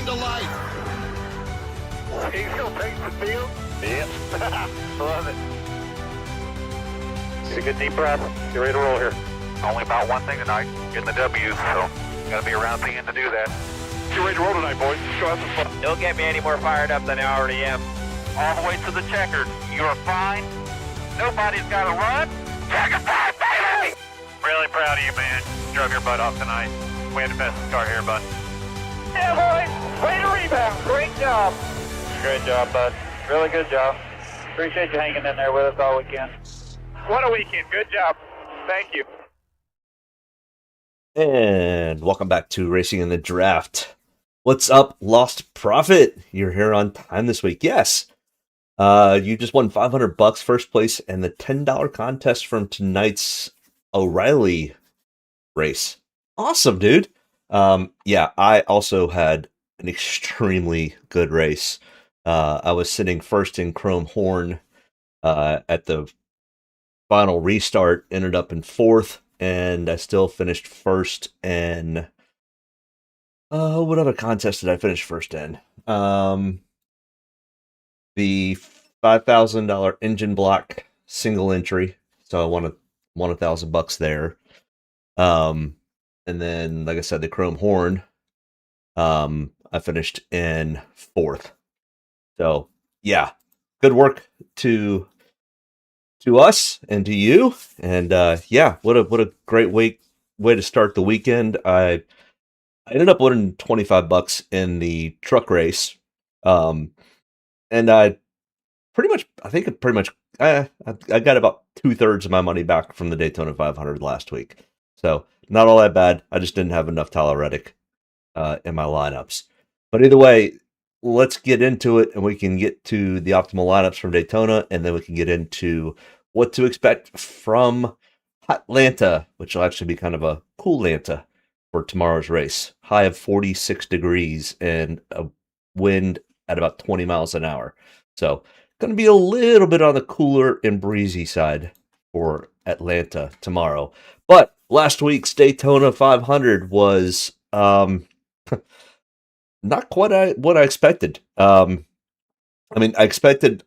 to life. He still takes the field? Yep. Love it. Get a good deep breath. Get ready to roll here. Only about one thing tonight, getting the W's, so gotta be around the end to do that. Get ready to roll tonight, boys. Let's go have some fun. Don't get me any more fired up than I already am. All the way to the checkered. You are fine. Nobody's got to run. Checker time, baby! Really proud of you, man. Drove your butt off tonight. We had the best car here, bud. Yeah, boys. Way to rebound. Great job. Great job, bud. Really good job. Appreciate you hanging in there with us all weekend. What a weekend. Good job. Thank you. And welcome back to Racing in the Draft. What's up, Lost Profit? You're here on time this week. Yes. You just won $500 first place in the $10 contest from tonight's O'Reilly race. Awesome, dude. Yeah, I also had an extremely good race. I was sitting first in Chrome Horn at the final restart, ended up in fourth, and I still finished first in what other contest did I finish first in? The $5,000 engine block single entry. So I won $1,000 there. And then, like I said, the Chrome Horn, I finished in fourth. So yeah, good work to us and to you. And yeah, what a great way to start the weekend. I ended up winning $25 in the truck race. And I got about 2/3 of my money back from the Daytona 500 last week. So not all that bad. I just didn't have enough Tyler Reddick in my lineups. But either way, let's get into it, and we can get to the optimal lineups from Daytona, and then we can get into what to expect from Atlanta, which will actually be kind of a cool Atlanta for tomorrow's race. High of 46 degrees and a wind at about 20 miles an hour. So going to be a little bit on the cooler and breezy side for Atlanta tomorrow. But last week's Daytona 500 was not quite what I expected. I expected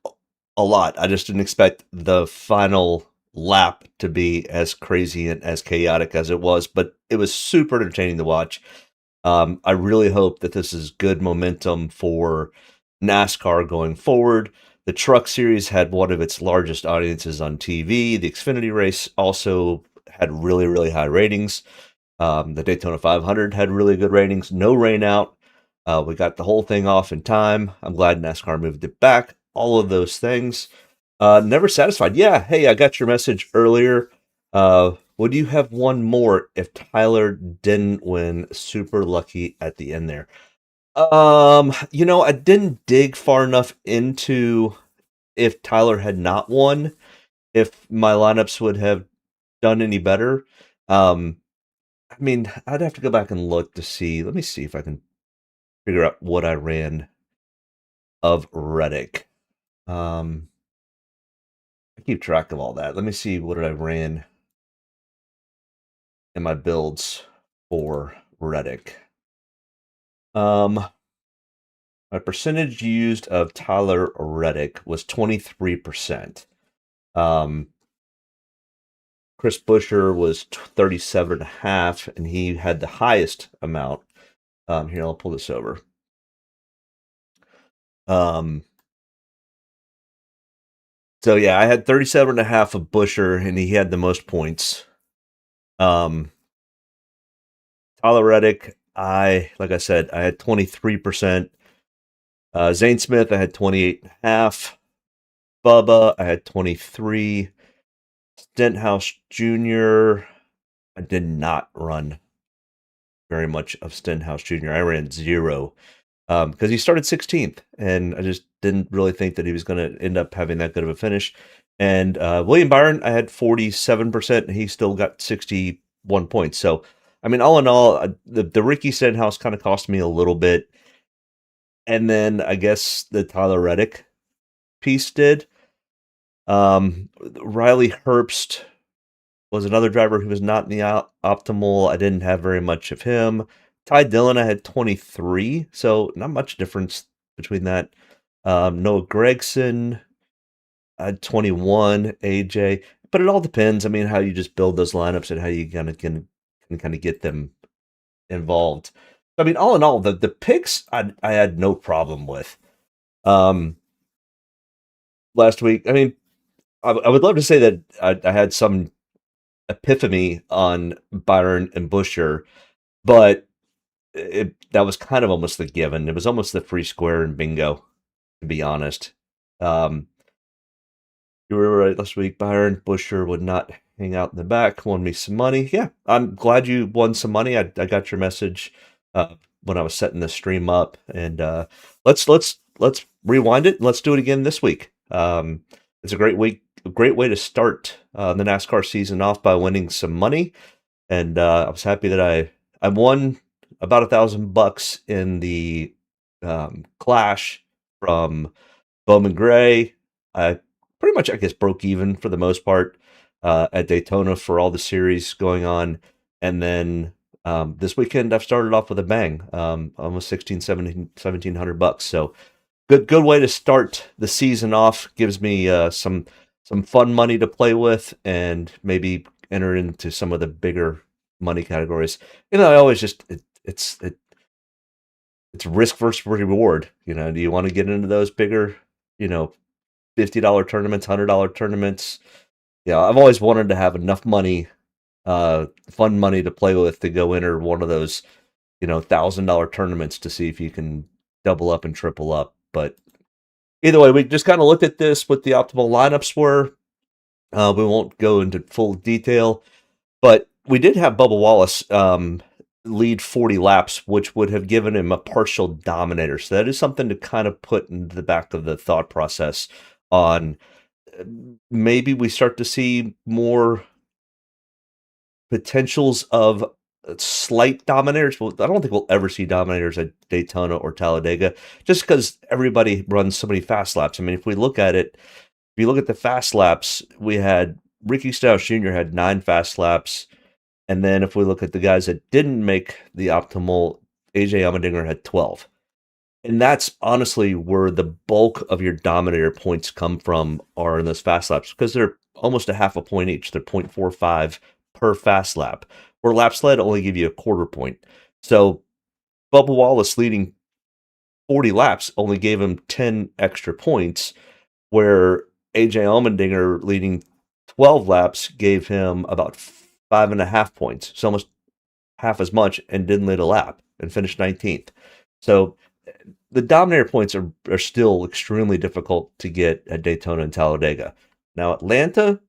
a lot. I just didn't expect the final lap to be as crazy and as chaotic as it was, but it was super entertaining to watch. I really hope that this is good momentum for NASCAR going forward. The Truck Series had one of its largest audiences on TV. The Xfinity race also had really, really high ratings. The Daytona 500 had really good ratings. No rain out. We got the whole thing off in time. I'm glad NASCAR moved it back. All of those things. Never satisfied. Yeah, hey, I got your message earlier. Would you have won more if Tyler didn't win? Super lucky at the end there. I didn't dig far enough into if Tyler had not won, if my lineups would have done any better. I'd have to go back and look to see. Let me see if I can figure out what I ran of Reddick. I keep track of all that. Let me see what I ran in my builds for Reddick. My percentage used of Tyler Reddick was 23%. Chris Buescher was 37.5%, and he had the highest amount. Here, I'll pull this over. So yeah, I had 37.5 of Buescher, and he had the most points. Tyler Reddick, like I said, I had 23%. Zane Smith, I had 28.5. Bubba, I had 23. Stenhouse Jr., I did not run very much of Stenhouse Jr. I ran 0 because he started 16th, and I just didn't really think that he was going to end up having that good of a finish. And William Byron, I had 47%, and he still got 61 points. So, all in all, the Ricky Stenhouse kind of cost me a little bit. And then I guess the Tyler Reddick piece did. Riley Herbst was another driver who was not in the optimal. I didn't have very much of him. Ty Dillon, I had 23, so not much difference between that. Noah Gregson, I had 21, AJ, but it all depends. I mean, how you just build those lineups and how you can kind of get them involved. I mean, all in all, the picks I had no problem with. Last week, I mean, I would love to say that I had some epiphany on Byron and Busher, but that was kind of almost the given. It was almost the free square in bingo, to be honest. You were right last week. Byron Busher would not hang out in the back. Won me some money. Yeah, I'm glad you won some money. I got your message when I was setting the stream up, and let's rewind it. And let's do it again this week. It's a great week, a great way to start the NASCAR season off by winning some money, and I was happy that I won about $1,000 in the Clash from Bowman Gray. I pretty much, I guess, broke even for the most part at Daytona for all the series going on. And then this weekend, I've started off with a bang, almost 1700 bucks. So good way to start the season off. Gives me some fun money to play with and maybe enter into some of the bigger money categories. I always just, it's risk versus reward. Do you want to get into those bigger, $50 tournaments, $100 tournaments? Yeah, I've always wanted to have enough money, fun money to play with to go enter one of those, $1,000 tournaments to see if you can double up and triple up. But either way, we just kind of looked at this, what the optimal lineups were. We won't go into full detail, but we did have Bubba Wallace lead 40 laps, which would have given him a partial dominator. So that is something to kind of put in the back of the thought process on maybe we start to see more potentials of slight dominators. Well, I don't think we'll ever see dominators at Daytona or Talladega just because everybody runs so many fast laps. I mean, if we look at it, if you look at the fast laps, we had Ricky Stenhouse Jr. had 9 fast laps. And then if we look at the guys that didn't make the optimal, AJ Allmendinger had 12. And that's honestly where the bulk of your dominator points come from are in those fast laps because they're almost a half a point each. They're 0.45 per fast lap, where lap sled only give you a quarter point. So Bubba Wallace leading 40 laps only gave him 10 extra points, where AJ Allmendinger leading 12 laps gave him about 5.5 points. So almost half as much and didn't lead a lap and finished 19th. So the dominator points are still extremely difficult to get at Daytona and Talladega. Now, Atlanta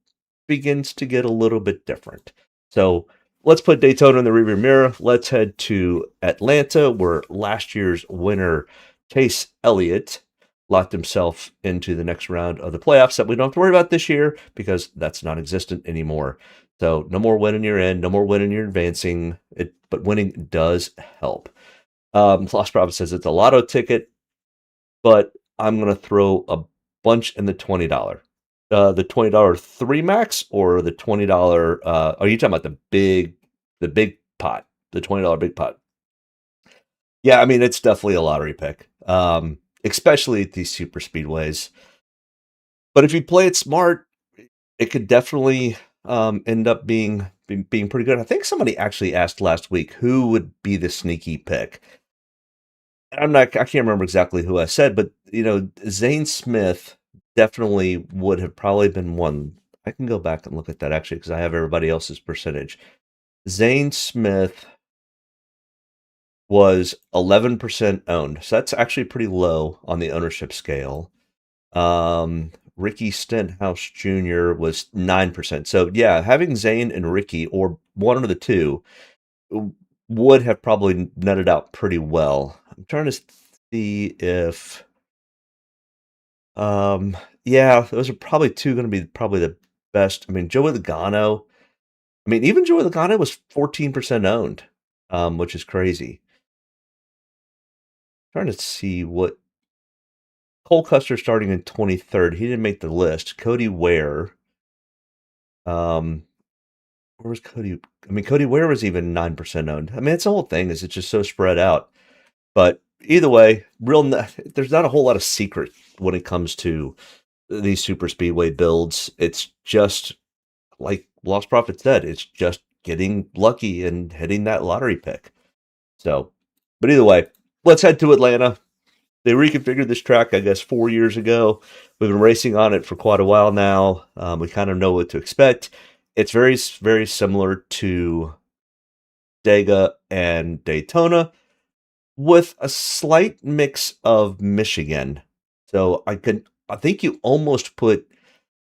begins to get a little bit different. So let's put Daytona in the rearview mirror. Let's head to Atlanta, where last year's winner, Chase Elliott, locked himself into the next round of the playoffs that we don't have to worry about this year because that's non-existent anymore. So no more winning you're in, no more winning you're advancing. But winning does help. Lost Prophet says it's a lotto ticket, but I'm going to throw a bunch in the $20. The $20 3 max or the $20, are you talking about the big pot, the $20 big pot? Yeah, I mean, it's definitely a lottery pick, especially at these super speedways. But if you play it smart, it could definitely end up being pretty good. I think somebody actually asked last week who would be the sneaky pick. I can't remember exactly who I said, but Zane Smith definitely would have probably been one. I can go back and look at that actually because I have everybody else's percentage. Zane Smith was 11% owned, so that's actually pretty low on the ownership scale. Ricky Stenhouse Jr. was 9%. So yeah, having Zane and Ricky or one of the two would have probably netted out pretty well. I'm trying to see if yeah, those are probably two going to be probably the best. I mean, Joey Logano. I mean, even Joey Logano was 14% owned, which is crazy. Trying to see what Cole Custer starting in 23rd. He didn't make the list. Cody Ware. where was Cody? I mean, Cody Ware was even 9% owned. I mean, it's the whole thing is it's just so spread out. But either way, there's not a whole lot of secret when it comes to these super speedway builds. It's just like Lost Prophet said, it's just getting lucky and hitting that lottery pick. So, but either way, let's head to Atlanta. They reconfigured this track, I guess, 4 years ago. We've been racing on it for quite a while now. We kind of know what to expect. It's very, very similar to Dega and Daytona with a slight mix of Michigan. So I think you almost put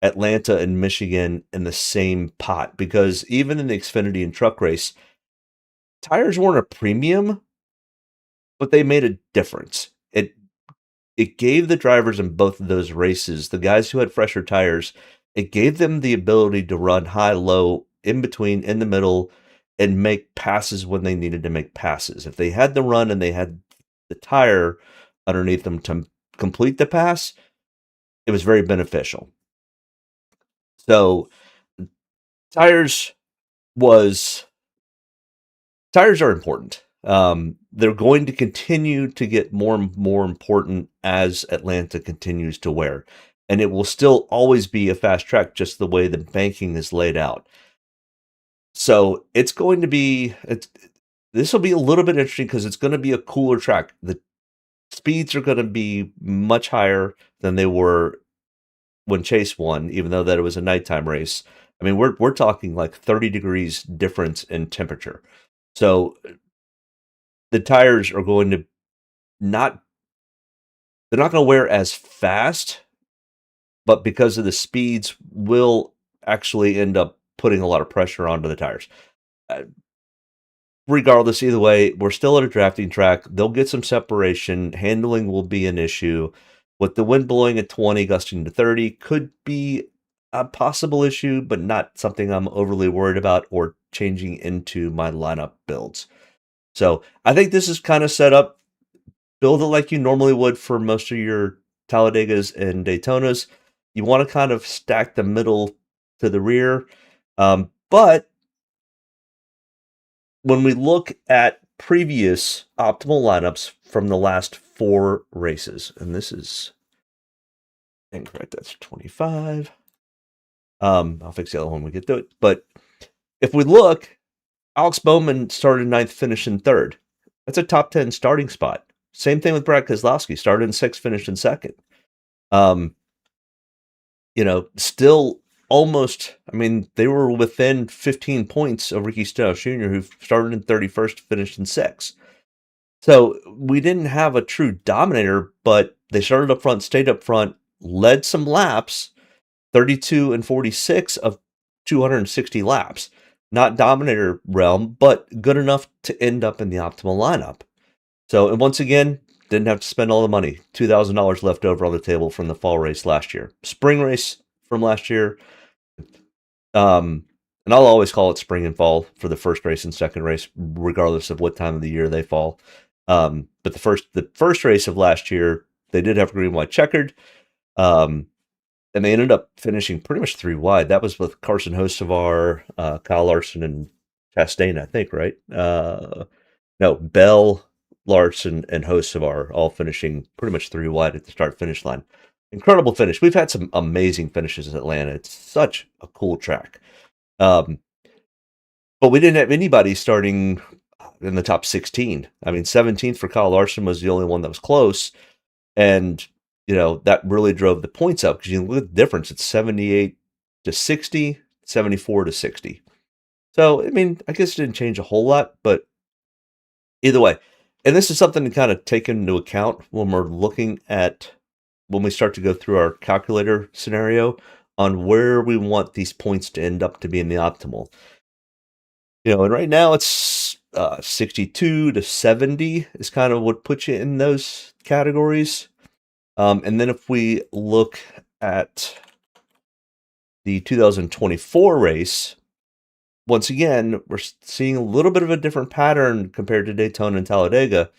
Atlanta and Michigan in the same pot because even in the Xfinity and truck race, tires weren't a premium, but they made a difference. It gave the drivers in both of those races, the guys who had fresher tires, it gave them the ability to run high, low, in between, in the middle, and make passes when they needed to make passes. If they had the run and they had the tire underneath them to complete the pass, it was very beneficial. So tires are important. They're going to continue to get more and more important as Atlanta continues to wear. And it will still always be a fast track, just the way the banking is laid out. So it's going to be, this will be a little bit interesting because it's going to be a cooler track. The speeds are going to be much higher than they were when Chase won, even though that it was a nighttime race. I mean, we're talking like 30 degrees difference in temperature. So the tires are going to they're not going to wear as fast, but because of the speeds will actually end up putting a lot of pressure onto the tires. Regardless, either way, we're still at a drafting track. They'll get some separation. Handling will be an issue. With the wind blowing at 20, gusting to 30, could be a possible issue, but not something I'm overly worried about or changing into my lineup builds. So I think this is kind of set up. Build it like you normally would for most of your Talladegas and Daytonas. You want to kind of stack the middle to the rear. But when we look at previous optimal lineups from the last 4 races, and this is incorrect, that's 25. I'll fix the other one when we get to it. But if we look, Alex Bowman started 9th, finished in 3rd. That's a top 10 starting spot. Same thing with Brad Keselowski, started in 6th, finished in 2nd. Still almost, I mean, they were within 15 points of Ricky Stenhouse Jr., who started in 31st, finished in 6th. So we didn't have a true dominator, but they started up front, stayed up front, led some laps, 32 and 46 of 260 laps. Not dominator realm, but good enough to end up in the optimal lineup. So, and once again, didn't have to spend all the money. $2,000 left over on the table from the fall race last year. Spring race from last year. And I'll always call it spring and fall for the first race and second race, regardless of what time of the year they fall. But the first race of last year, they did have green, white, checkered. And they ended up finishing pretty much 3 wide. That was with Carson Hocevar, Kyle Larson, and Chastain, I think, right? No, Bell, Larson, and Hocevar all finishing pretty much 3 wide at the start-finish line. Incredible finish. We've had some amazing finishes in Atlanta. It's such a cool track. But we didn't have anybody starting in the top 16. I mean, 17th for Kyle Larson was the only one that was close. And that really drove the points up because you look at the difference. It's 78 to 60, 74 to 60. So, I mean, I guess it didn't change a whole lot, but either way. And this is something to kind of take into account when we start to go through our calculator scenario on where we want these points to end up to be in the optimal. And right now it's 62 to 70 is kind of what puts you in those categories. And then if we look at the 2024 race, once again, we're seeing a little bit of a different pattern compared to Daytona and Talladega.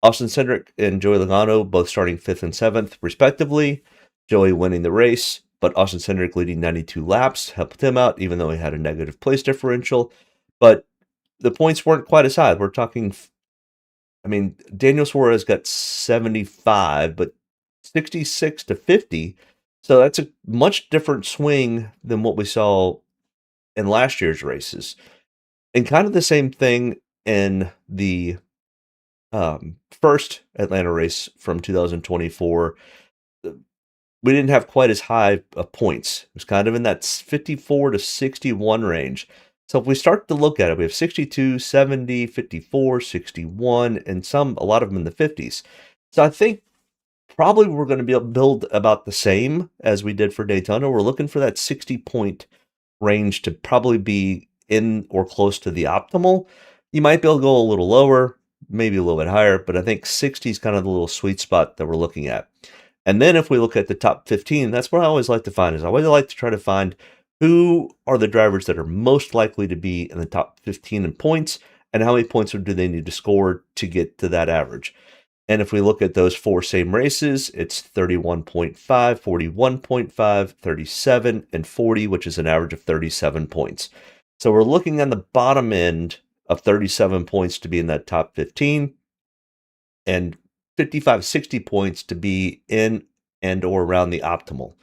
Austin Cindric and Joey Logano both starting 5th and 7th, respectively. Joey winning the race, but Austin Cindric leading 92 laps helped him out, even though he had a negative place differential. But the points weren't quite as high. We're talking, I mean, Daniel Suarez got 75, but 66 to 50. So that's a much different swing than what we saw in last year's races. And kind of the same thing in the first Atlanta race from 2024. We didn't have quite as high of points. It was kind of in that 54 to 61 range. So if we start to look at it, we have 62, 70, 54, 61, and a lot of them in the 50s. So I think probably we're going to be able to build about the same as we did for Daytona. We're looking for that 60-point range to probably be in or close to the optimal. You might be able to go a little lower, maybe a little bit higher, but I think 60 is kind of the little sweet spot that we're looking at. And then if we look at the top 15, that's what I always like to find. I always like to try to find who are the drivers that are most likely to be in the top 15 in points, and how many points do they need to score to get to that average. And if we look at those four same races, it's 31.5, 41.5, 37, and 40, which is an average of 37 points. So we're looking on the bottom end of 37 points to be in that top 15, and 55, 60 points to be in and or around the optimal.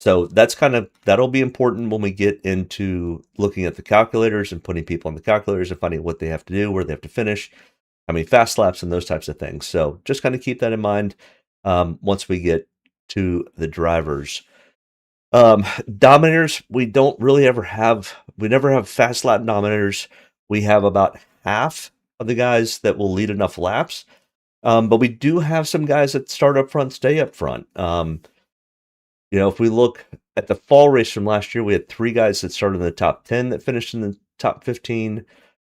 So that'll be important when we get into looking at the calculators and putting people on the calculators and finding what they have to do, where they have to finish, how many fast laps, and those types of things. So just kind of keep that in mind once we get to the drivers. Dominators, we never have fast lap dominators. We have about half of the guys that will lead enough laps. But we do have some guys that start up front, stay up front. If we look at the fall race from last year, we had 3 guys that started in the top 10 that finished in the top 15.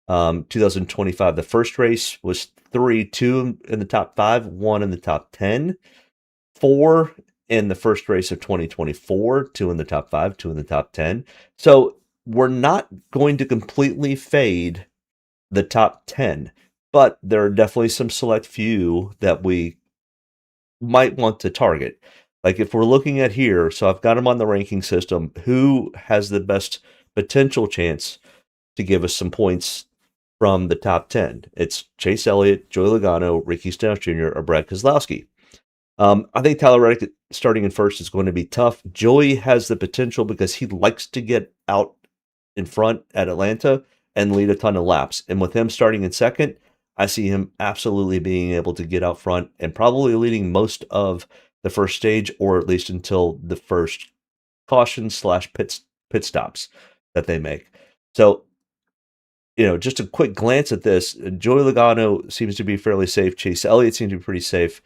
2025, the first race was 3, 2 in the top 5, 1 in the top 10, 4 in the first race of 2024, 2 in the top 5, 2 in the top 10. So we're not going to completely fade the top 10, but there are definitely some select few that we might want to target. Like if we're looking at here, so I've got them on the ranking system, who has the best potential chance to give us some points from the top 10? It's Chase Elliott, Joey Logano, Ricky Stenhouse Jr., or Brad Keselowski. I think Tyler Reddick starting in first is going to be tough. Joey has the potential because he likes to get out in front at Atlanta and lead a ton of laps. And with him starting in second, I see him absolutely being able to get out front and probably leading most of the first stage, or at least until the first caution / pit stops that they make. So, just a quick glance at this. Joey Logano seems to be fairly safe. Chase Elliott seems to be pretty safe.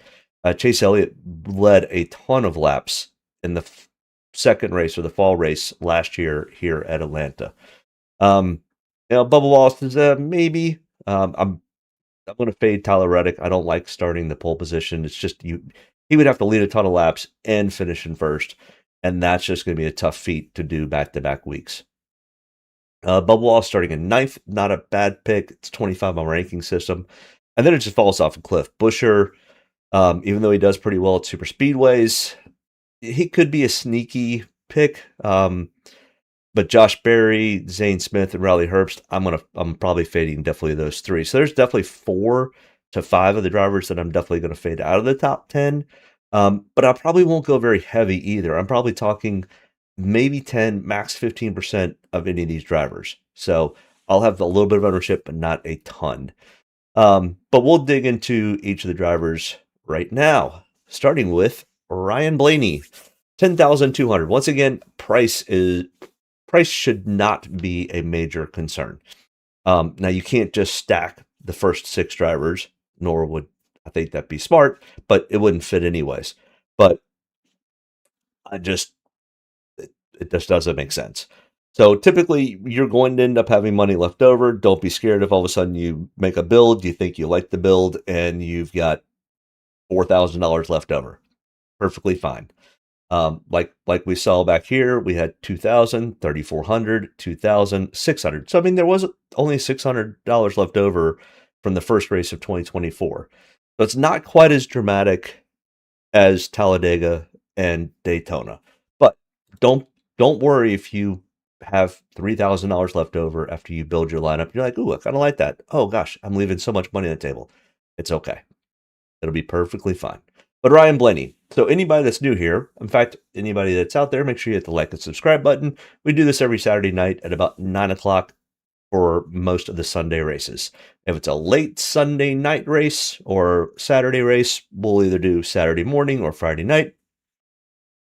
Chase Elliott led a ton of laps in the second race, or the fall race last year here at Atlanta. Bubba Wallace is maybe. I'm going to fade Tyler Reddick. I don't like starting the pole position. It's just he would have to lead a ton of laps and finish in first, and that's just going to be a tough feat to do back-to-back weeks. Bubba Wallace starting in 9th, not a bad pick. It's 25 on my ranking system. And then it just falls off a cliff. Busher, even though he does pretty well at super speedways, he could be a sneaky pick. But Josh Berry, Zane Smith, and Riley Herbst, I'm probably fading definitely those 3. So there's definitely 4 to 5 of the drivers that I'm definitely going to fade out of the top 10. But I probably won't go very heavy either. I'm probably talking maybe 10, max 15% of any of these drivers. So I'll have a little bit of ownership, but not a ton. But we'll dig into each of the drivers right now, starting with Ryan Blaney, 10,200. Once again, price should not be a major concern. Now you can't just stack the first 6 drivers, nor would I think that'd be smart, but it wouldn't fit anyways. But it just doesn't make sense. So typically you're going to end up having money left over. Don't be scared if all of a sudden you make a build, you think you like the build, and you've got $4,000 left over. Perfectly fine. Like we saw back here, we had 2,000, 3,400, 2,000, 600. So I mean, there was only $600 left over from the first race of 2024. So it's not quite as dramatic as Talladega and Daytona, but don't worry if you have $3,000 left over after you build your lineup. You're like, ooh, I kind of like that. Oh gosh, I'm leaving so much money on the table. It's okay. It'll be perfectly fine. But Ryan Blaney. So anybody that's new here, in fact, anybody that's out there, make sure you hit the like and subscribe button. We do this every Saturday night at about 9 o'clock for most of the Sunday races. If it's a late Sunday night race or Saturday race, we'll either do Saturday morning or Friday night.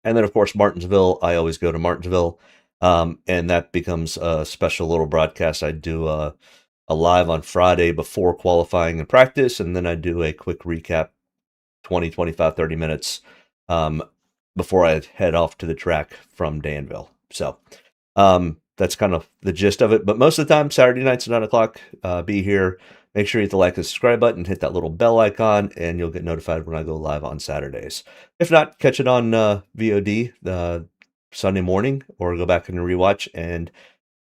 And then, of course, Martinsville, I always go to Martinsville. And that becomes a special little broadcast. I do a live on Friday before qualifying and practice, and then I do a quick recap, 20, 25, 30 minutes before I head off to the track from Danville. So that's kind of the gist of it. But most of the time, Saturday nights at 9 o'clock, be here. Make sure you hit the like and subscribe button, hit that little bell icon, and you'll get notified when I go live on Saturdays. If not, catch it on VOD Sunday morning, or go back and rewatch and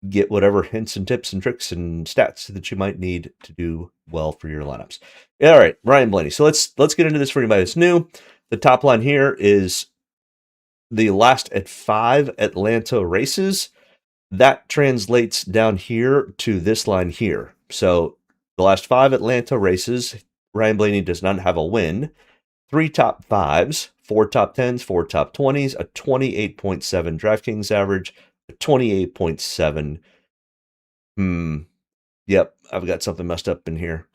get whatever hints and tips and tricks and stats that you might need to do well for your lineups. All right, Ryan Blaney. So let's get into this for anybody that's new. The top line here is the last at 5 Atlanta races. That translates down here to this line here. So the last 5 Atlanta races, Ryan Blaney does not have a win. 3 top 5s, 4 top 10s, 4 top 20s, a 28.7 Draftkings average, a 28.7. Yep, I've got something messed up in here,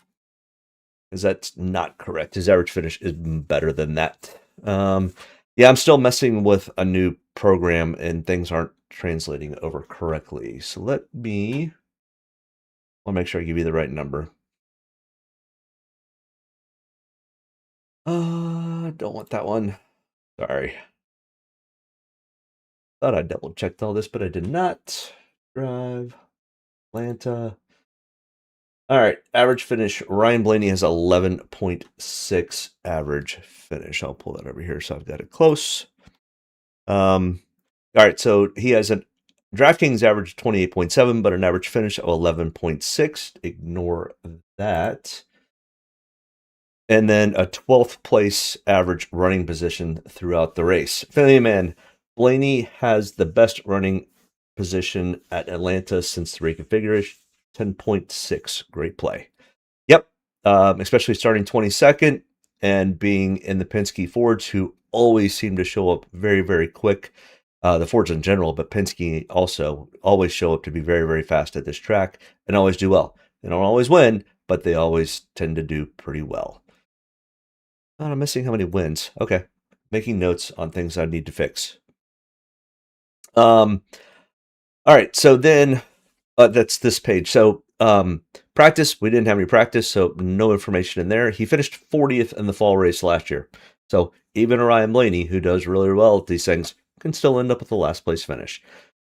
because that's not correct. His average finish is better than that. Yeah, I'm still messing with a new program, and things aren't translating over correctly. So I'll make sure I give you the right number. Don't want that one. Sorry. Thought I double checked all this, but I did not. Drive, Atlanta. All right, average finish. Ryan Blaney has 11.6 average finish. I'll pull that over here so I've got it close. All right, so he has a DraftKings average 28.7, but an average finish of 11.6. Ignore that. And then a 12th place average running position throughout the race. Family man, Blaney has the best running position at Atlanta since the reconfiguration. 10.6. Great play. Yep. Especially starting 22nd and being in the Penske Fords, who always seem to show up very, very quick. The Fords in general, but Penske also always show up to be very, very fast at this track and always do well. They don't always win, but they always tend to do pretty well. I'm missing how many wins. Okay. Making notes on things I need to fix. All right. So then that's this page. So practice, we didn't have any practice, so no information in there. He finished 40th in the fall race last year. So even Ryan Blaney, who does really well at these things, can still end up with the last place finish.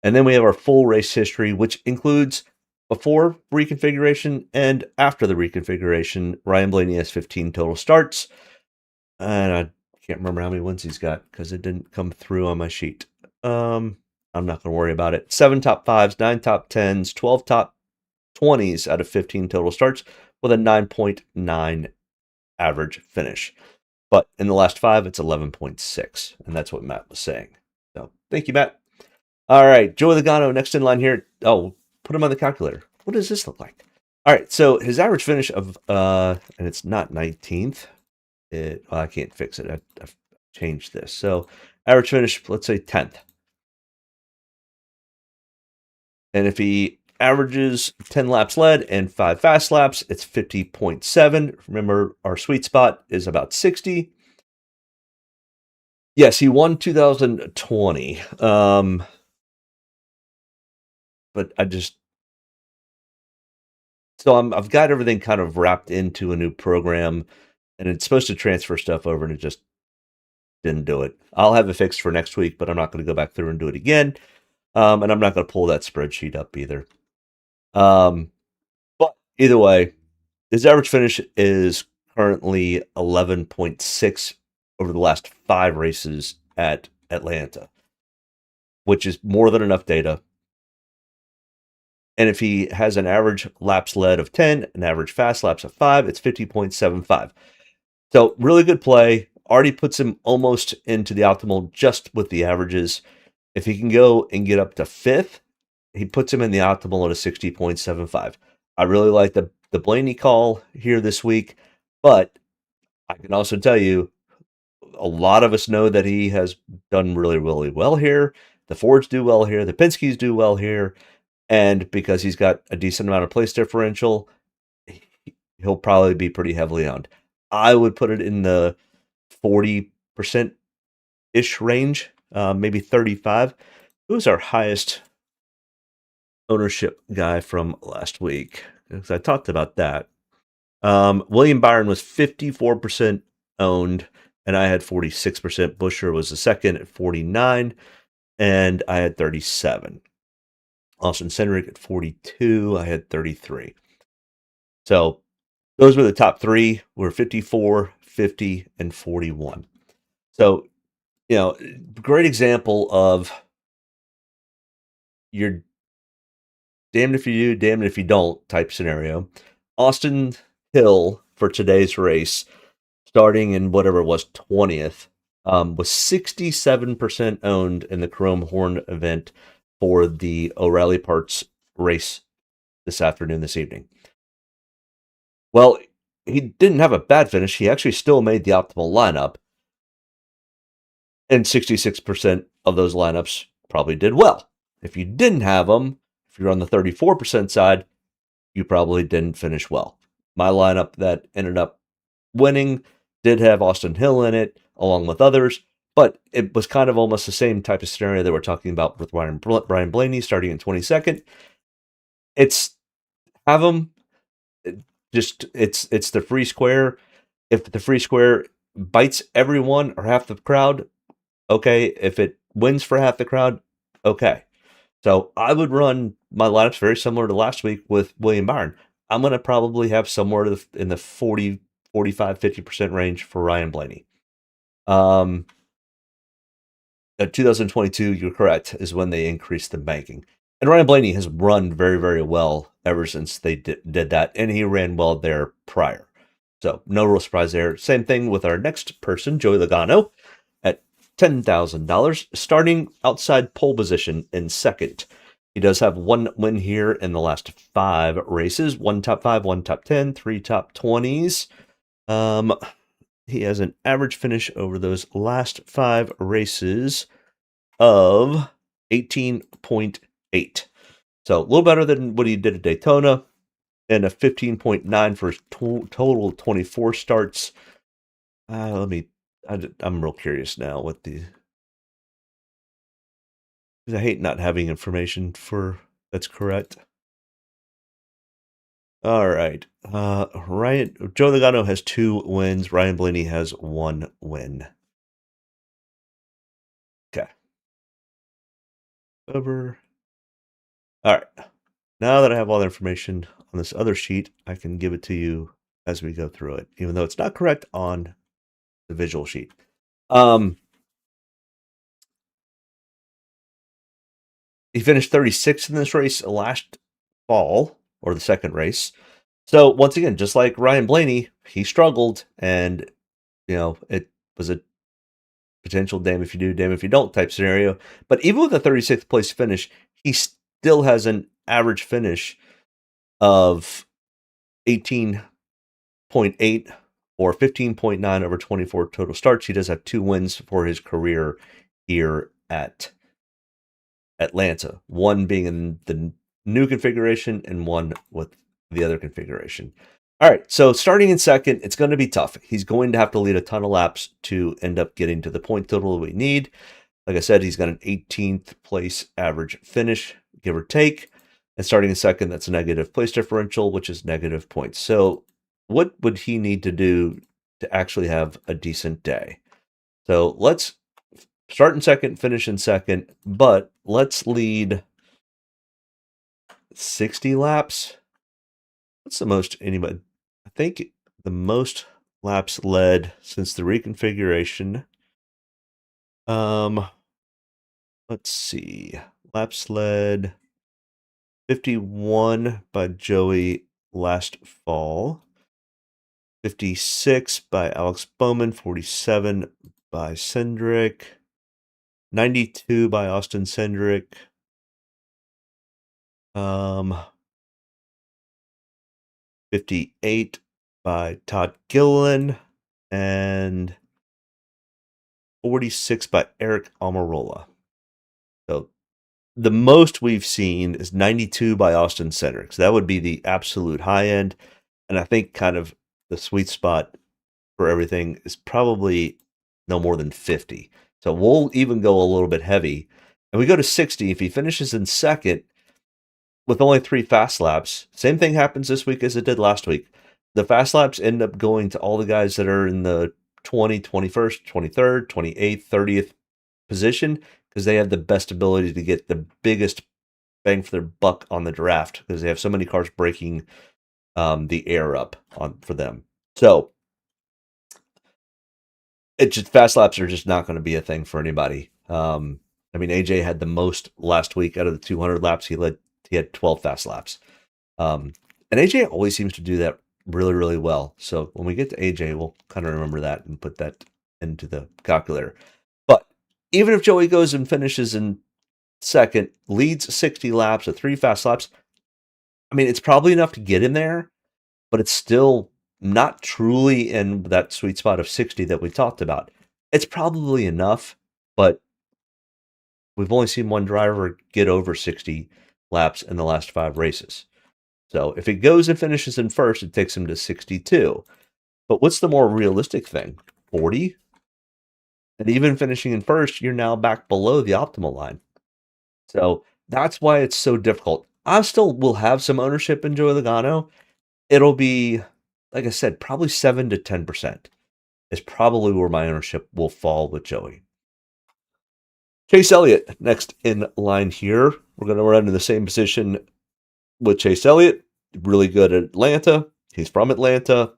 And then we have our full race history, which includes before reconfiguration and after the reconfiguration. Ryan Blaney has 15 total starts. And I can't remember how many wins he's got because it didn't come through on my sheet. I'm not going to worry about it. 7 top 5s, 9 top 10s, 12 top 20s out of 15 total starts with a 9.9 average finish. But in the last 5, it's 11.6. And that's what Matt was saying. So thank you, Matt. All right, Joe Logano next in line here. Oh, put him on the calculator. What does this look like? All right, so his average finish of, and it's not 19th. I can't fix it. I've changed this. So average finish, let's say 10th. And if he averages 10 laps led and 5 fast laps, it's 50.7. Remember, our sweet spot is about 60. Yes, he won 2020. But I've got everything kind of wrapped into a new program, and it's supposed to transfer stuff over, and it just didn't do it. I'll have it fixed for next week, but I'm not going to go back through and do it again. And I'm not going to pull that spreadsheet up either. But either way, his average finish is currently 11.6 over the last 5 races at Atlanta, which is more than enough data. And if he has an average laps led of 10, an average fast laps of 5, it's 50.75. So really good play. Already puts him almost into the optimal just with the averages. If he can go and get up to 5th, he puts him in the optimal at a 60.75. I really like the Blaney call here this week, but I can also tell you a lot of us know that he has done really, really well here. The Fords do well here. The Penske's do well here. And because he's got a decent amount of place differential, he'll probably be pretty heavily owned. I would put it in the 40%-ish range, maybe 35. Who was our highest ownership guy from last week? Because I talked about that. William Byron was 54% owned, and I had 46%. Busher was the second at 49, and I had 37. Austin Cindric at 42, I had 33. So those were the top three, were 54, 50, and 41. So, great example of you're damned if you do, damned if you don't type scenario. Austin Hill for today's race, starting in whatever it was, 20th, was 67% owned in the Chrome Horn event for the O'Reilly Parts race this evening. Well, he didn't have a bad finish. He actually still made the optimal lineup. And 66% of those lineups probably did well. If you didn't have them, if you're on the 34% side, you probably didn't finish well. My lineup that ended up winning did have Austin Hill in it, along with others, but it was kind of almost the same type of scenario that we're talking about with Brian Blaney starting in 22nd. It's have them. It's the free square. If the free square bites everyone or half the crowd, okay. If it wins for half the crowd, okay. So I would run my lineups very similar to last week with William Byron. I'm going to probably have somewhere in the 40, 45, 50% range for Ryan Blaney. 2022, you're correct, is when they increased the banking. And Ryan Blaney has run very, very well ever since they did that, and he ran well there prior. So no real surprise there. Same thing with our next person, Joey Logano, at $10,000, starting outside pole position in second. He does have one win here in the last 5 races, 1 top 5, 1 top 10, 3 top 20s. He has an average finish over those last 5 races of 18.8. So a little better than what he did at Daytona, and a 15.9 for his total 24 starts. I'm real curious now what the... I hate not having information that's correct. All right. Joe Logano has 2 wins. Ryan Blaney has 1 win. Okay. Over. All right. Now that I have all the information on this other sheet, I can give it to you as we go through it, even though it's not correct on the visual sheet. He finished 36th in this race last fall, or the second race. So once again, just like Ryan Blaney, he struggled, and it was a potential damn if you do, damn if you don't type scenario. But even with a 36th place finish, he still has an average finish of 18.8 or 15.9 over 24 total starts. He does have 2 wins for his career here at Atlanta, one being in the new configuration and one with the other configuration. All right, so starting in second, it's going to be tough. He's going to have to lead a ton of laps to end up getting to the point total we need. Like I said, he's got an 18th place average finish, give or take. And starting in second, that's a negative place differential, which is negative points. So what would he need to do to actually have a decent day? So let's start in second, finish in second, but let's lead 60 laps. What's the most anybody? I think the most laps led since the reconfiguration. Let's see. Laps led 51 by Joey last fall. 56 by Alex Bowman. 47 by Cindric. 92 by Austin Cindric. 58 by Todd Gilliland, and 46 by Eric Almirola. So the most we've seen is 92 by Austin Cindric. So that would be the absolute high end. And I think kind of the sweet spot for everything is probably no more than 50. So we'll even go a little bit heavy. And we go to 60. If he finishes in second with only 3 fast laps, same thing happens this week as it did last week. The fast laps end up going to all the guys that are in the 20, 21st, 23rd, 28th, 30th position because they have the best ability to get the biggest bang for their buck on the draft because they have so many cars breaking the air up for them. So fast laps are just not going to be a thing for anybody. I mean, AJ had the most last week out of the 200 laps. He had 12 fast laps. And AJ always seems to do that really, really well. So when we get to AJ, we'll kind of remember that and put that into the calculator. But even if Joey goes and finishes in second, leads 60 laps at 3 fast laps, I mean, it's probably enough to get him there, but it's still not truly in that sweet spot of 60 that we talked about. It's probably enough, but we've only seen one driver get over 60 laps in the last 5 races. So if it goes and finishes in first, it takes him to 62. But what's the more realistic thing? 40? And even finishing in first, you're now back below the optimal line. So that's why it's so difficult. I still will have some ownership in Joey Logano. It'll be, like I said, probably 7 to 10% is probably where my ownership will fall with Joey. Chase Elliott, next in line here. We're going to run in the same position with Chase Elliott. Really good at Atlanta. He's from Atlanta.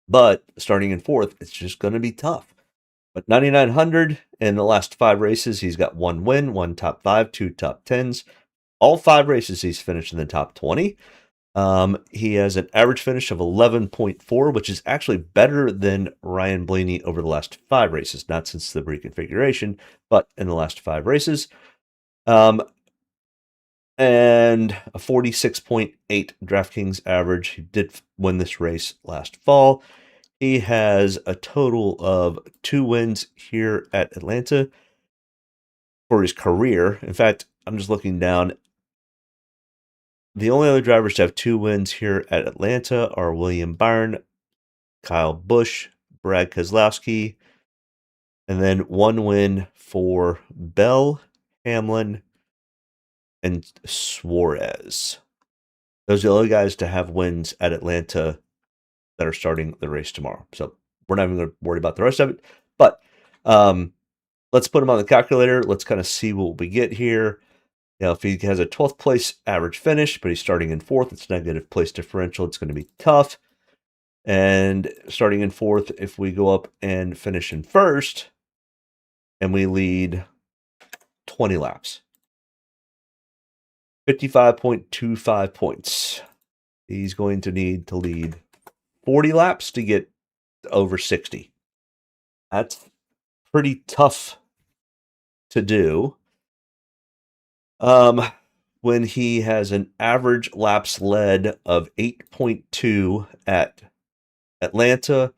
But starting in fourth, it's just going to be tough. But 9,900 in the last 5 races, he's got 1 win, 1 top 5, 2 top 10s. All 5 races, he's finished in the top 20. He has an average finish of 11.4, which is actually better than Ryan Blaney over the last 5 races, not since the reconfiguration, but in the last 5 races. And a 46.8 Draftkings average. He did win this race last fall. He has a total of 2 wins here at Atlanta for his career. In fact, I'm just looking down. The only other drivers to have 2 wins here at Atlanta are William Byron, Kyle Busch, Brad Keselowski, and then 1 win for Bell, Hamlin, and Suarez. Those are the only guys to have wins at Atlanta that are starting the race tomorrow. So we're not even going to worry about the rest of it. But let's put him on the calculator. Let's kind of see what we get here. If he has a 12th place average finish, but he's starting in 4th, it's negative place differential. It's going to be tough. And starting in 4th, if we go up and finish in 1st, and we lead 20 laps, 55.25 points. He's going to need to lead 40 laps to get over 60. That's pretty tough to do. When he has an average laps led of 8.2 at Atlanta,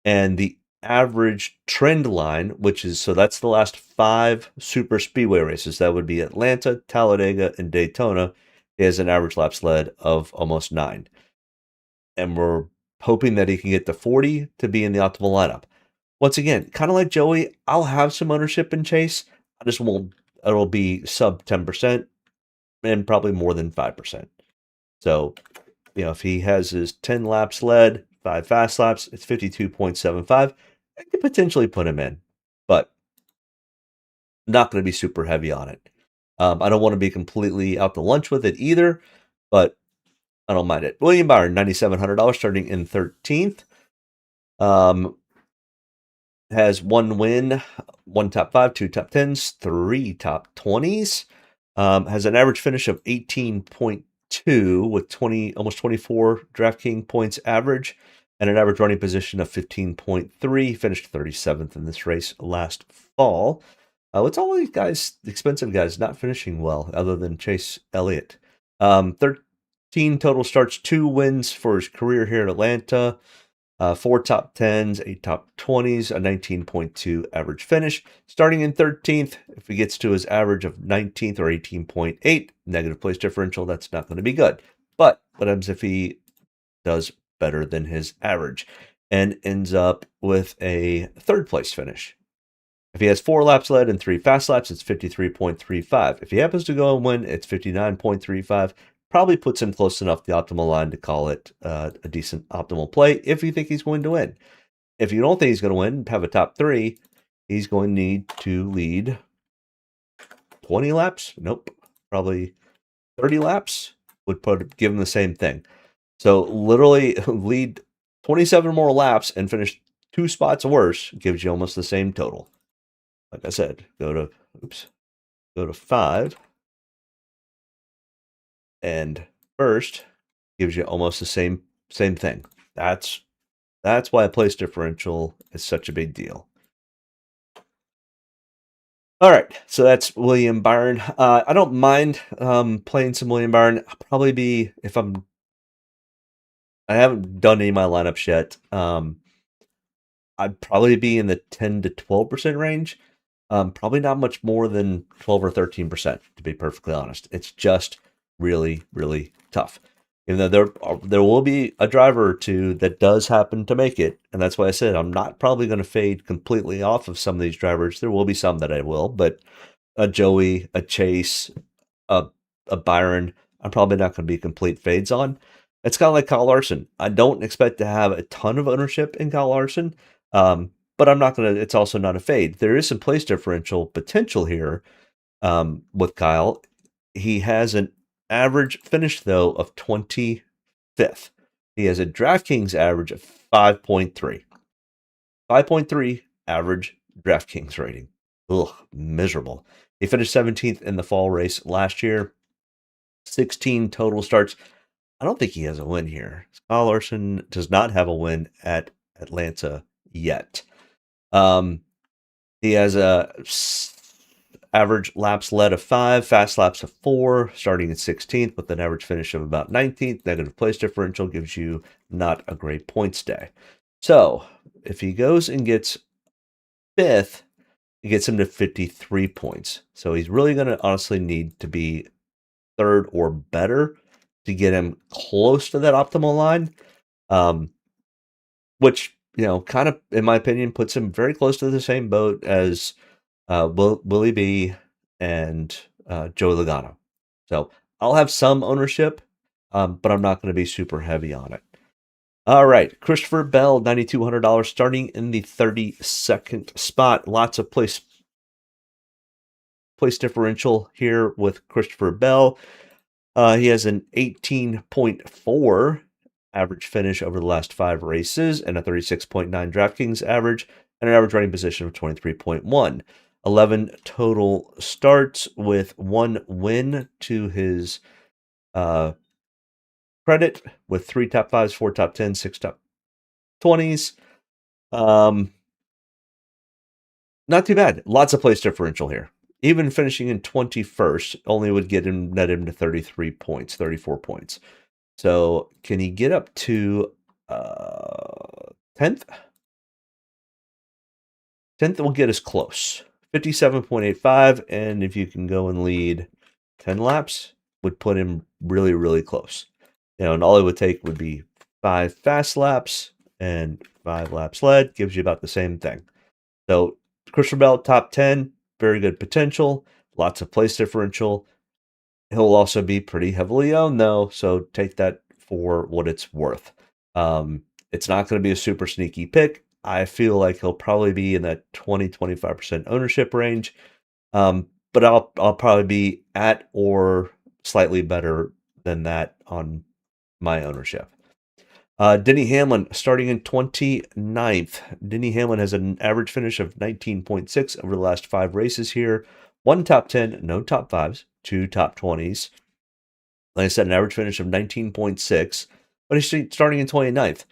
and the average trend line, so that's the last 5 super speedway races. That would be Atlanta, Talladega, and Daytona. He has an average laps led of almost 9. And we're hoping that he can get to 40 to be in the optimal lineup. Once again, kind of like Joey, I'll have some ownership in Chase. I just won't. It'll be sub 10% and probably more than 5%. So, if he has his 10 laps led, 5 fast laps, it's 52.75. I could potentially put him in, but not going to be super heavy on it. I don't want to be completely out to lunch with it either, but I don't mind it. William Byron, $9,700 starting in 13th. Has 1 win, 1 top 5, 2 top 10s, 3 top 20s. Has an average finish of 18.2 with almost 24 DraftKings points average, and an average running position of 15.3. Finished 37th in this race last fall. What's all these guys, expensive guys, not finishing well, other than Chase Elliott? 13 total starts, 2 wins for his career here in Atlanta. 4 top 10s, 8 top 20s, a 19.2 average finish. Starting in 13th, if he gets to his average of 19th or 18.8, negative place differential, that's not going to be good. But what happens if he does better than his average and ends up with a 3rd place finish? If he has 4 laps led and 3 fast laps, it's 53.35. If he happens to go and win, it's 59.35. Probably puts him close enough to the optimal line to call it a decent optimal play if you think he's going to win. If you don't think he's going to win, have a top 3, he's going to need to lead 20 laps. Nope. Probably 30 laps would give him the same thing. So literally lead 27 more laps and finish 2 spots worse gives you almost the same total. Like I said, go to 5. And first gives you almost the same thing. That's why a place differential is such a big deal. All right, so that's William Byron. I don't mind playing some William Byron. I'll probably be, I haven't done any of my lineups yet. I'd probably be in the 10 to 12% range. Probably not much more than 12 or 13%, to be perfectly honest. It's just really, really tough. Even though there will be a driver or two that does happen to make it, and that's why I said I'm not probably going to fade completely off of some of these drivers. There will be some that I will, but a Joey, a Chase, a Byron, I'm probably not going to be complete fades on. It's kind of like Kyle Larson. I don't expect to have a ton of ownership in Kyle Larson, but I'm not going to. It's also not a fade. There is some place differential potential here with Kyle. He has an average finish, though, of 25th. He has a DraftKings average of 5.3. 5.3 average DraftKings rating. Ugh, miserable. He finished 17th in the fall race last year. 16 total starts. I don't think he has a win here. Kyle Larson does not have a win at Atlanta yet. He has a average laps led of 5, fast laps of 4, starting at 16th with an average finish of about 19th. Negative place differential gives you not a great points day. So if he goes and gets 5th, it gets him to 53 points. So he's really going to honestly need to be 3rd or better to get him close to that optimal line, which, kind of, in my opinion, puts him very close to the same boat as Willie B and Joey Logano. So I'll have some ownership, but I'm not going to be super heavy on it. All right, Christopher Bell, $9,200, starting in the 32nd spot. Lots of place differential here with Christopher Bell. He has an 18.4 average finish over the last 5 races and a 36.9 DraftKings average and an average running position of 23.1. 11 total starts with 1 win to his credit, with 3 top 5s, 4 top 10s, 6 top 20s. Not too bad. Lots of place differential here. Even finishing in 21st only would net him to 33 points, 34 points. So can he get up to 10th? 10th will get us close. 57.85, and if you can go and lead 10 laps, would put him really, really close. And all it would take would be 5 fast laps and 5 laps led, gives you about the same thing. So Christopher Bell, top 10, very good potential, lots of place differential. He'll also be pretty heavily owned, though, so take that for what it's worth. It's not going to be a super sneaky pick. I feel like he'll probably be in that 20-25% ownership range, but I'll probably be at or slightly better than that on my ownership. Denny Hamlin, starting in 29th. Denny Hamlin has an average finish of 19.6 over the last 5 races here. 1 top 10, no top 5s, 2 top 20s. Like I said, an average finish of 19.6, but he's starting in 29th.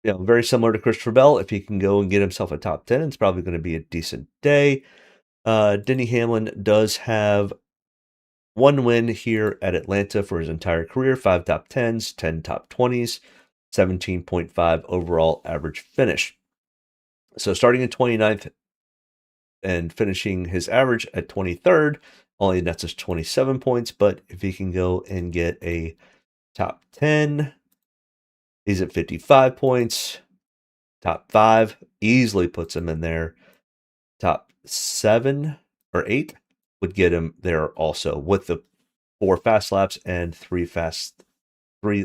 Very similar to Christopher Bell. If he can go and get himself a top 10, it's probably going to be a decent day. Denny Hamlin does have one win here at Atlanta for his entire career, 5 top 10s, 10 top 20s, 17.5 overall average finish. So starting in 29th and finishing his average at 23rd, only nets us 27 points. But if he can go and get a top 10, he's at 55 points. Top 5 easily puts him in there. Top 7 or 8 would get him there also with the 4 fast laps and 3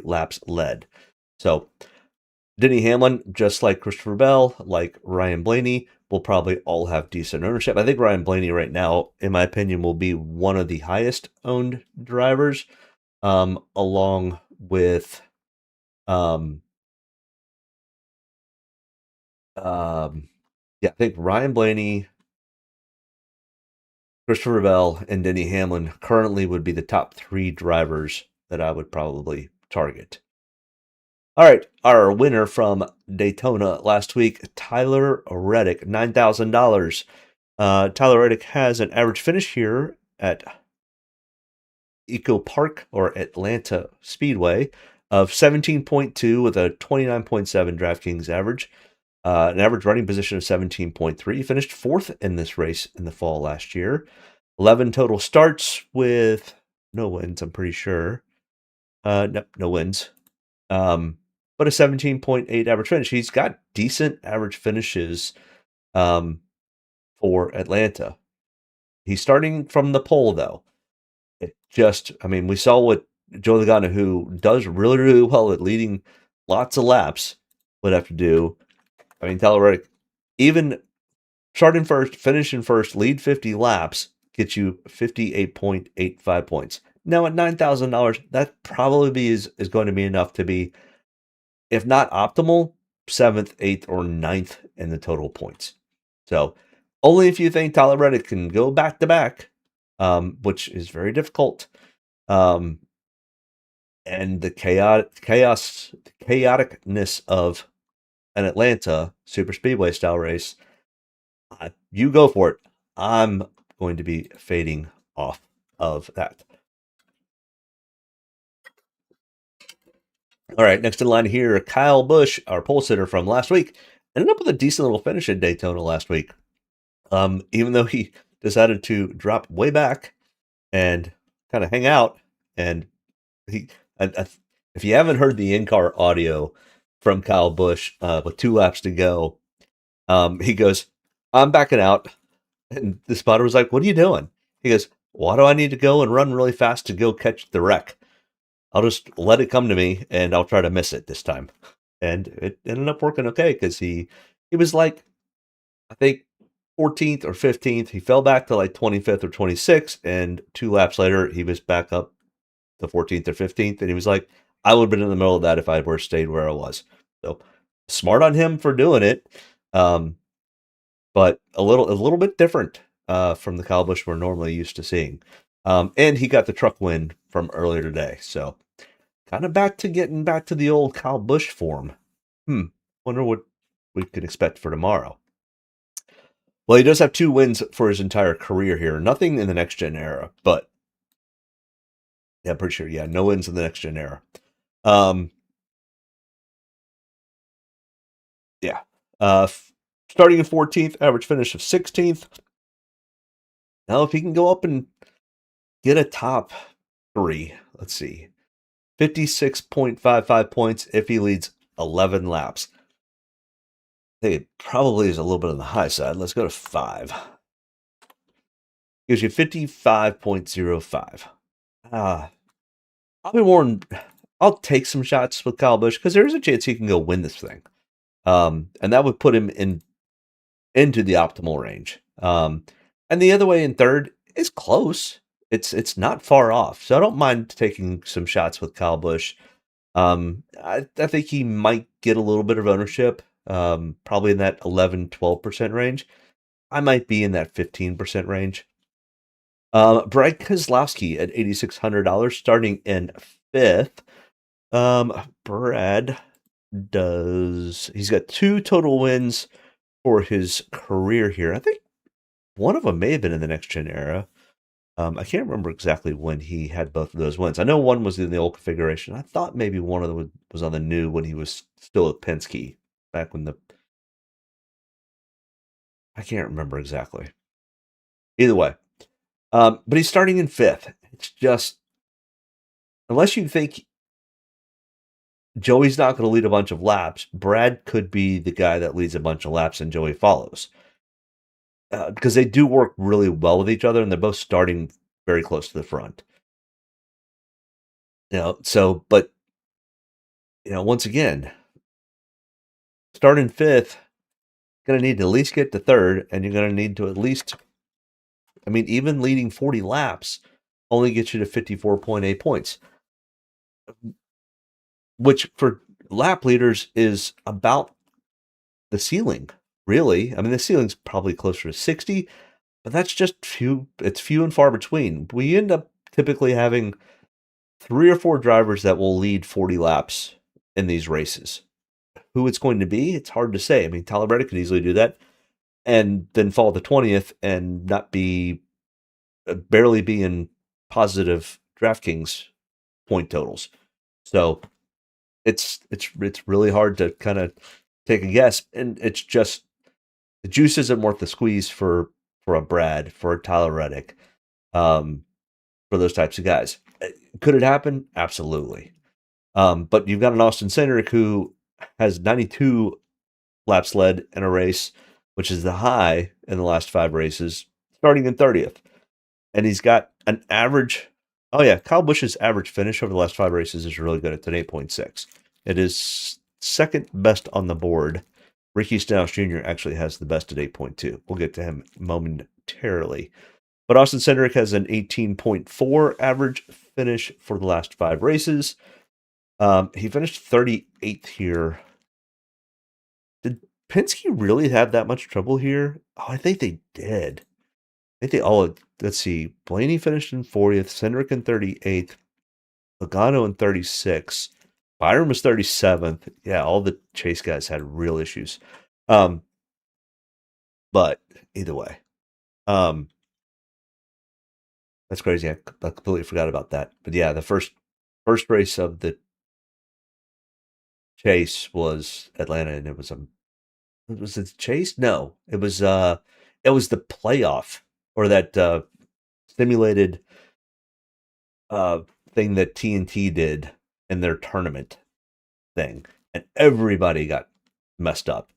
laps led. So Denny Hamlin, just like Christopher Bell, like Ryan Blaney, will probably all have decent ownership. I think Ryan Blaney right now, in my opinion, will be one of the highest owned drivers, along with I think Ryan Blaney, Christopher Bell, and Denny Hamlin currently would be the top 3 drivers that I would probably target. All right, our winner from Daytona last week, Tyler Reddick, $9,000. Tyler Reddick has an average finish here at EchoPark or Atlanta Speedway of 17.2 with a 29.7 Draftkings average. An average running position of 17.3. He finished 4th in this race in the fall last year. 11 total starts with no wins, I'm pretty sure. No wins. But a 17.8 average finish. He's got decent average finishes for Atlanta. He's starting from the pole, though. We saw what Joe Logano, who does really, really well at leading lots of laps, would have to do. Tyler Reddick, even starting first, finishing first, lead 50 laps, gets you 58.85 points. Now at $9,000, that probably is going to be enough to be, if not optimal, 7th, 8th, or 9th in the total points. So only if you think Tyler Reddick can go back to back, which is very difficult. And the chaoticness of an Atlanta super speedway style race, you go for it. I'm going to be fading off of that. All right, next in line here, Kyle Busch, our pole sitter from last week, ended up with a decent little finish at Daytona last week. Even though he decided to drop way back and kind of hang out, and if you haven't heard the in-car audio from Kyle Busch with 2 laps to go, he goes, "I'm backing out," and the spotter was like, "What are you doing?" He goes, "Why do I need to go and run really fast to go catch the wreck? I'll just let it come to me, and I'll try to miss it this time." And it ended up working okay because he was like, I think 14th or 15th. He fell back to like 25th or 26th, and 2 laps later, he was back up to 14th or 15th, and he was like, "I would have been in the middle of that if I were stayed where I was." So smart on him for doing it, but a little bit different from the Kyle Busch we're normally used to seeing. And he got the truck win from earlier today, so kind of getting back to the old Kyle Busch form. Wonder what we could expect for tomorrow. Well, he does have 2 wins for his entire career here. Nothing in the next gen era, but yeah, I'm pretty sure. Yeah, no wins in the next gen era. Yeah. Starting in 14th, average finish of 16th. Now, if he can go up and get a top 3, let's see, 56.55 points if he leads 11 laps. I think it probably is a little bit on the high side. Let's go to 5. Gives you 55.05. I'll take some shots with Kyle Busch because there is a chance he can go win this thing. And that would put him into the optimal range. And the other way in third is close. It's not far off. So I don't mind taking some shots with Kyle Busch. I think he might get a little bit of ownership, probably in that 11-12% range. I might be in that 15% range. Brad Keselowski at $8,600, starting in 5th. Brad he's got 2 total wins for his career here. I think one of them may have been in the next gen era. I can't remember exactly when he had both of those wins. I know one was in the old configuration. I thought maybe one of them was on the new when he was still at Penske back when I can't remember exactly. Either way, but he's starting in 5th. It's just, unless you think Joey's not going to lead a bunch of laps, Brad could be the guy that leads a bunch of laps and Joey follows. Because they do work really well with each other, and they're both starting very close to the front. But once again, start in 5th, going to need to at least get to 3rd, and you're going to need to at least, even leading 40 laps only gets you to 54.8 points, which for lap leaders is about the ceiling, really. The ceiling's probably closer to 60, but that's just few. It's few and far between. We end up typically having 3 or 4 drivers that will lead 40 laps in these races. Who it's going to be, it's hard to say. Tyler Reddick could easily do that and then fall to 20th and not be, barely be in positive Draftkings point totals. So it's really hard to kind of take a guess, and it's just the juice isn't worth the squeeze for a Brad, for a Tyler Reddick, for those types of guys. Could it happen? Absolutely. But you've got an Austin Cindric who has 92 laps led in a race, which is the high in the last 5 races, starting in 30th. And he's got an average. Oh, yeah. Kyle Busch's average finish over the last 5 races is really good. It's an 8.6. It is second best on the board. Ricky Stenhouse Jr. actually has the best at 8.2. We'll get to him momentarily. But Austin Cindric has an 18.4 average finish for the last 5 races. He finished 38th here. Did Penske really have that much trouble here? Oh, I think they did. I think they all, let's see, Blaney finished in 40th, Cindric in 38th, Logano in 36th, Byron was 37th. Yeah, all the Chase guys had real issues. But either way, that's crazy. I completely forgot about that. But yeah, the first race of the Chase was Atlanta, and it was it Chase? No, it was the playoff, or that simulated thing that TNT did in their tournament thing, and everybody got messed up.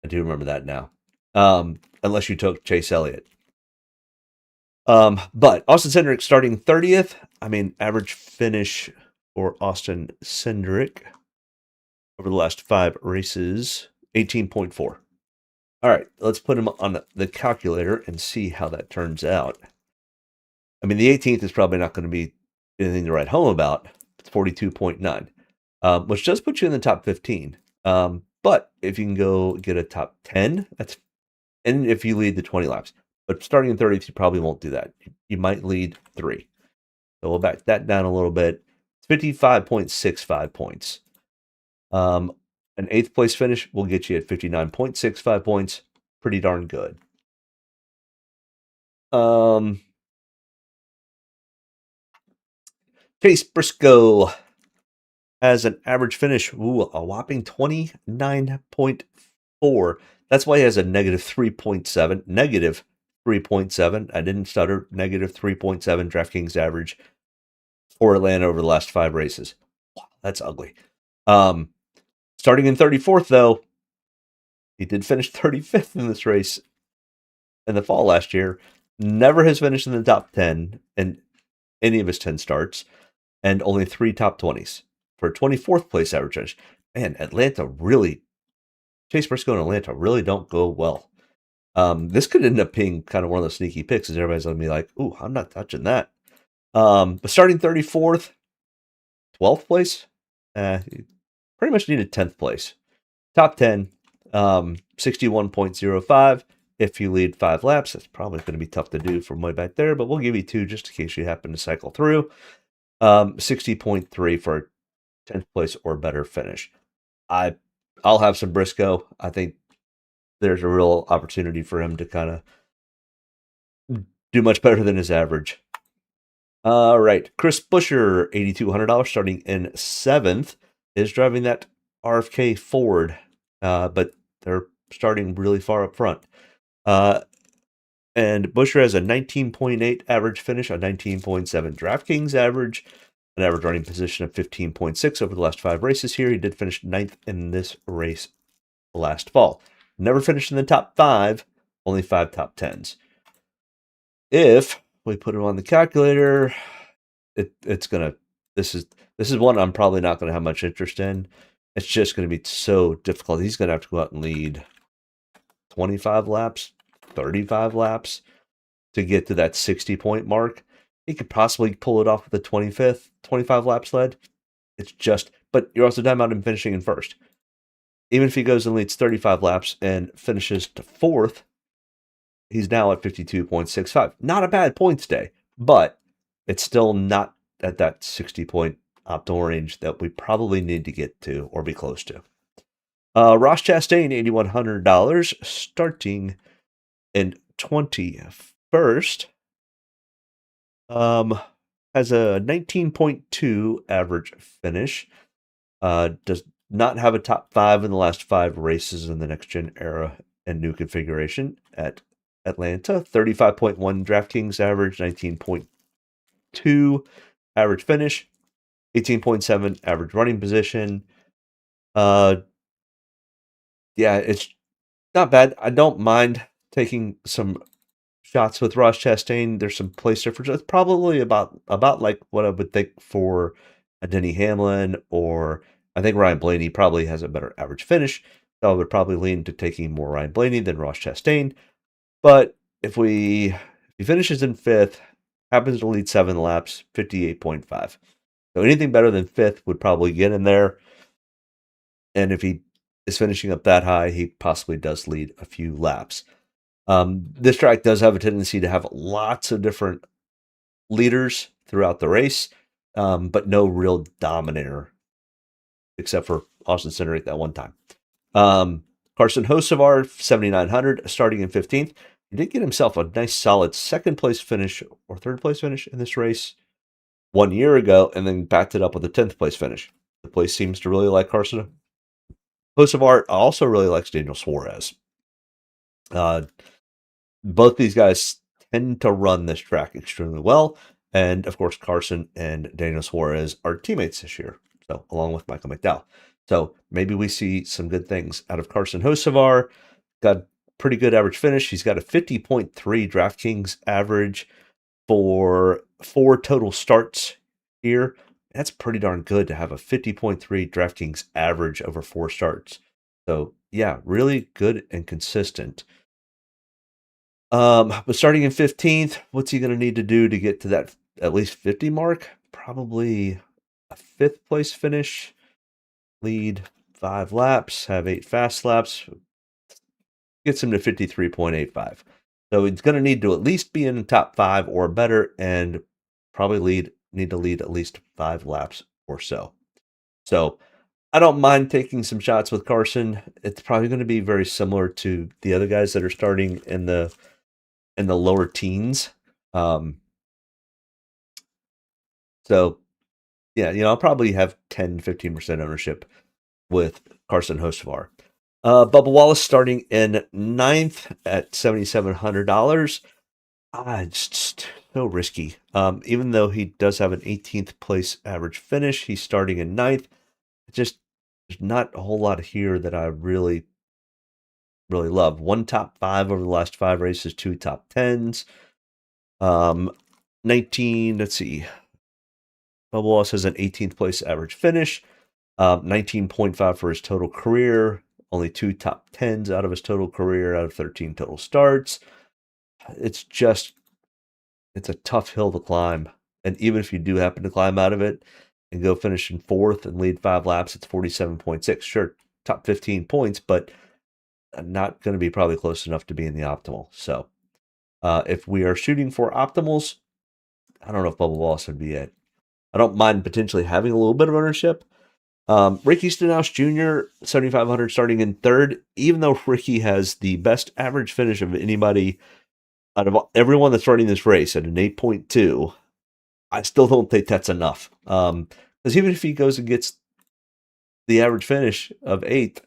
I do remember that now. Unless you took Chase Elliott. But Austin Cindric starting 30th. Average finish for Austin Cindric over the last 5 races, 18.4. All right, let's put him on the calculator and see how that turns out. The 18th is probably not going to be anything to write home about. It's 42.9, which does put you in the top 15. But if you can go get a top 10, and if you lead the 20 laps. But starting in 30th, you probably won't do that. You might lead 3. So we'll back that down a little bit. It's 55.65 points. An 8th place finish will get you at 59.65 points. Pretty darn good. Chase Briscoe has an average finish, a whopping 29.4. That's why he has a negative 3.7. Negative 3.7. I didn't stutter. Negative 3.7 DraftKings average for Atlanta over the last 5 races. Wow, that's ugly. Starting in 34th, though, he did finish 35th in this race in the fall last year. Never has finished in the top 10 in any of his 10 starts, and only 3 top 20s for a 24th place average finish. Man, Chase Briscoe and Atlanta really don't go well. This could end up being kind of one of those sneaky picks, as everybody's going to be like, ooh, I'm not touching that. But starting 34th, 12th place, pretty much needed 10th place. Top 10, 61.05. If you lead 5 laps, that's probably going to be tough to do from way back there, but we'll give you 2 just in case you happen to cycle through. 60.3 for a 10th place or better finish. I'll have some Briscoe. I think there's a real opportunity for him to kind of do much better than his average. All right, Chris Buescher, $8,200, starting in 7th, is driving that RFK Ford, but they're starting really far up front. And Buescher has a 19.8 average finish, a 19.7 DraftKings average, an average running position of 15.6 over the last 5 races here. He did finish 9th in this race last fall. Never finished in the top 5, only 5 top 10s. If we put it on the calculator, it's gonna. This is one I'm probably not gonna have much interest in. It's just gonna be so difficult. He's gonna have to go out and lead 25 laps, 35 laps to get to that 60-point mark. He could possibly pull it off with the 25 lap sled. It's just, but you're also talking about him finishing in first. Even if he goes and leads 35 laps and finishes to 4th, he's now at 52.65. Not a bad points day, but it's still not at that 60-point optimal range that we probably need to get to or be close to. Ross Chastain, $8,100, starting in 21st. Has a 19.2 average finish. Does not have a top 5 in the last 5 races in the next gen era and new configuration at Atlanta. 35.1 DraftKings average, 19.2 average finish, 18.7 average running position. Yeah, it's not bad. I don't mind taking some shots with Ross Chastain. There's some place difference. It's probably about like what I would think for a Denny Hamlin, or I think Ryan Blaney probably has a better average finish. So I would probably lean to taking more Ryan Blaney than Ross Chastain. But if he finishes in 5th, happens to lead 7 laps, 58.5. So anything better than 5th would probably get in there. And if he is finishing up that high, he possibly does lead a few laps. This track does have a tendency to have lots of different leaders throughout the race, but no real dominator, except for Austin Cindric that one time. Carson Hocevar, 7,900, starting in 15th. He did get himself a nice solid 2nd place finish or 3rd place finish in this race 1 year ago, and then backed it up with a 10th place finish. The place seems to really like Carson Hocevar. Also really likes Daniel Suarez. Both these guys tend to run this track extremely well. And of course, Carson and Daniel Suarez are teammates this year. So along with Michael McDowell. So maybe we see some good things out of Carson Hocevar. Got pretty good average finish. He's got a 50.3 DraftKings average for 4 total starts here. That's pretty darn good to have a 50.3 DraftKings average over 4 starts. So yeah, really good and consistent. But starting in 15th, what's he going to need to do to get to that at least 50 mark? Probably a 5th place finish, lead 5 laps, have 8 fast laps, gets him to 53.85. So he's going to need to at least be in the top 5 or better, and probably need to lead at least 5 laps or so. So I don't mind taking some shots with Carson. It's probably going to be very similar to the other guys that are starting in the lower teens. So yeah, I'll probably have 10-15% ownership with Carson Hocevar. Bubba Wallace starting in 9th at $7,700. It's so risky. Even though he does have an 18th place average finish, he's starting in 9th. There's not a whole lot here that I really love. 1 top 5 over the last 5 races, 2 top 10s. 19, let's see. Bubba Wallace has an 18th place average finish. 19.5 for his total career. Only 2 top 10s out of his total career out of 13 total starts. It's a tough hill to climb. And even if you do happen to climb out of it and go finish in 4th and lead 5 laps, it's 47.6. Sure, top 15 points, but not going to be probably close enough to be in the optimal. So if we are shooting for optimals, I don't know if Bubba Wallace would be it. I don't mind potentially having a little bit of ownership. Ricky Stenhouse Jr., 7,500, starting in 3rd. Even though Ricky has the best average finish of anybody out of everyone that's running this race at an 8.2, I still don't think that's enough. Because even if he goes and gets the average finish of 8th,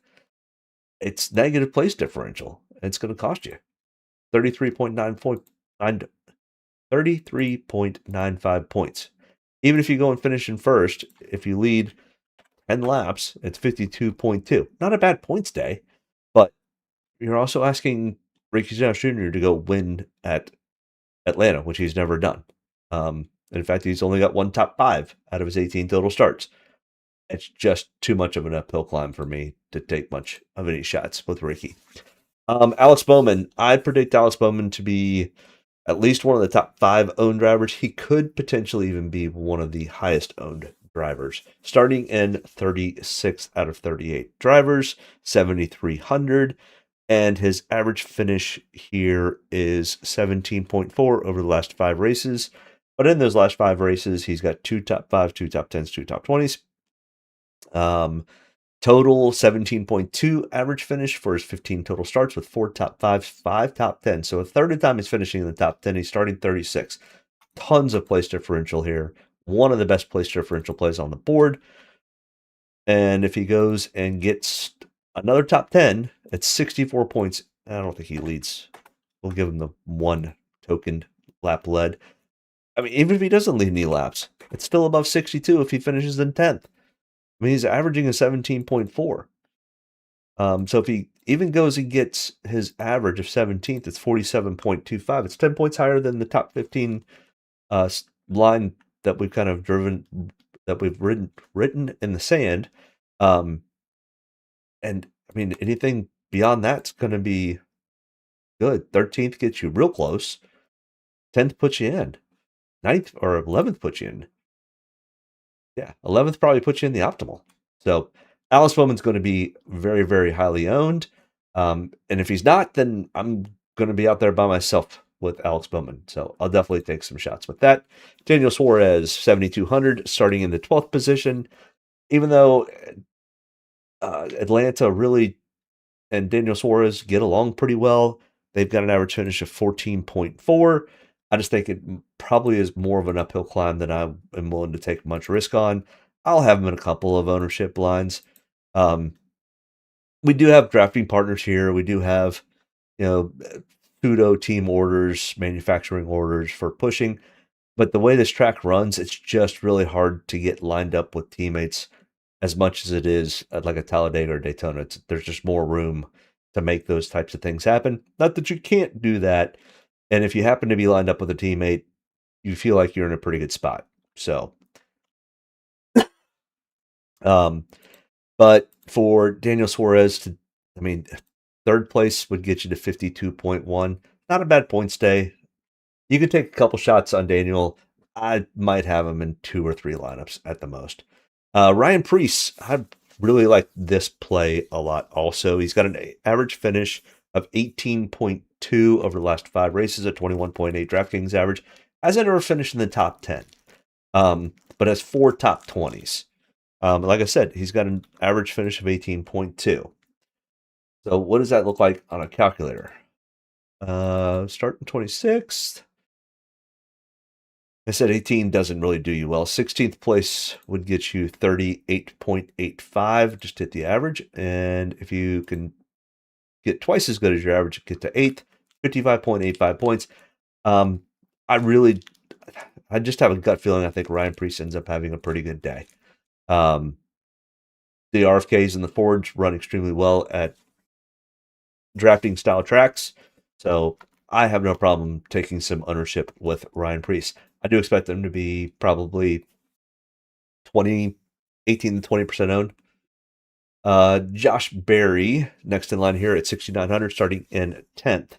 it's negative place differential. It's going to cost you 33.95 points. Even if you go and finish in first, if you lead 10 laps, it's 52.2. Not a bad points day, but you're also asking Ricky Stenhouse Jr. to go win at Atlanta, which he's never done. In fact, he's only got one top 5 out of his 18 total starts. It's just too much of an uphill climb for me to take much of any shots with Ricky. Alex Bowman, I predict Alex Bowman to be at least one of the top 5 owned drivers. He could potentially even be one of the highest owned drivers, starting in 36 out of 38 drivers, 7,300. And his average finish here is 17.4 over the last 5 races. But in those last 5 races, he's got 2 top 5, 2 top 10s, 2 top 20s. Total 17.2 average finish for his 15 total starts with 4 top 5s, 5 top 10s. So a third of the time he's finishing in the top 10. He's starting 36. Tons of place differential here. One of the best place differential plays on the board. And if he goes and gets another top 10, it's 64 points. I don't think he leads. We'll give him the 1 token lap led. I mean, even if he doesn't lead any laps, it's still above 62 if he finishes in 10th. I mean, he's averaging a 17.4. So if he even goes and gets his average of 17th, it's 47.25. It's 10 points higher than the top 15 line that we've kind of written in the sand. And I mean, anything beyond that's going to be good. 13th gets you real close. 10th puts you in. 9th or 11th puts you in. Yeah, 11th probably puts you in the optimal. So Alex Bowman's going to be very, very highly owned. And if he's not, then I'm going to be out there by myself with Alex Bowman. So I'll definitely take some shots with that. Daniel Suarez, 7,200, starting in the 12th position. Even though Atlanta really and Daniel Suarez get along pretty well, they've got an average finish of 14.4. I just think it probably is more of an uphill climb than I am willing to take much risk on. I'll have him in a couple of ownership lines. We do have drafting partners here. We do have, pseudo team orders, manufacturing orders for pushing. But the way this track runs, it's just really hard to get lined up with teammates as much as it is at like a Talladega or Daytona. There's just more room to make those types of things happen. Not that you can't do that. And if you happen to be lined up with a teammate, you feel like you're in a pretty good spot. So, but for Daniel Suarez third place would get you to 52.1. Not a bad points day. You could take a couple shots on Daniel. I might have him in 2 or 3 lineups at the most. Ryan Preece, I really like this play a lot also. He's got an average finish of 18.2 over the last 5 races at 21.8 Draftkings average. Hasn't ever finished in the top 10, but has 4 top 20s. Like I said, he's got an average finish of 18.2. So what does that look like on a calculator? Starting 26th. I said 18 doesn't really do you well. 16th place would get you 38.85, just hit the average. And if you can get twice as good as your average, get to 8th, 55.85 points. I just have a gut feeling I think Ryan Preece ends up having a pretty good day. The RFKs and the Fords run extremely well at drafting style tracks. So I have no problem taking some ownership with Ryan Preece. I do expect them to be probably 18 to 20% owned. Josh Berry, next in line here at 6,900, starting in 10th.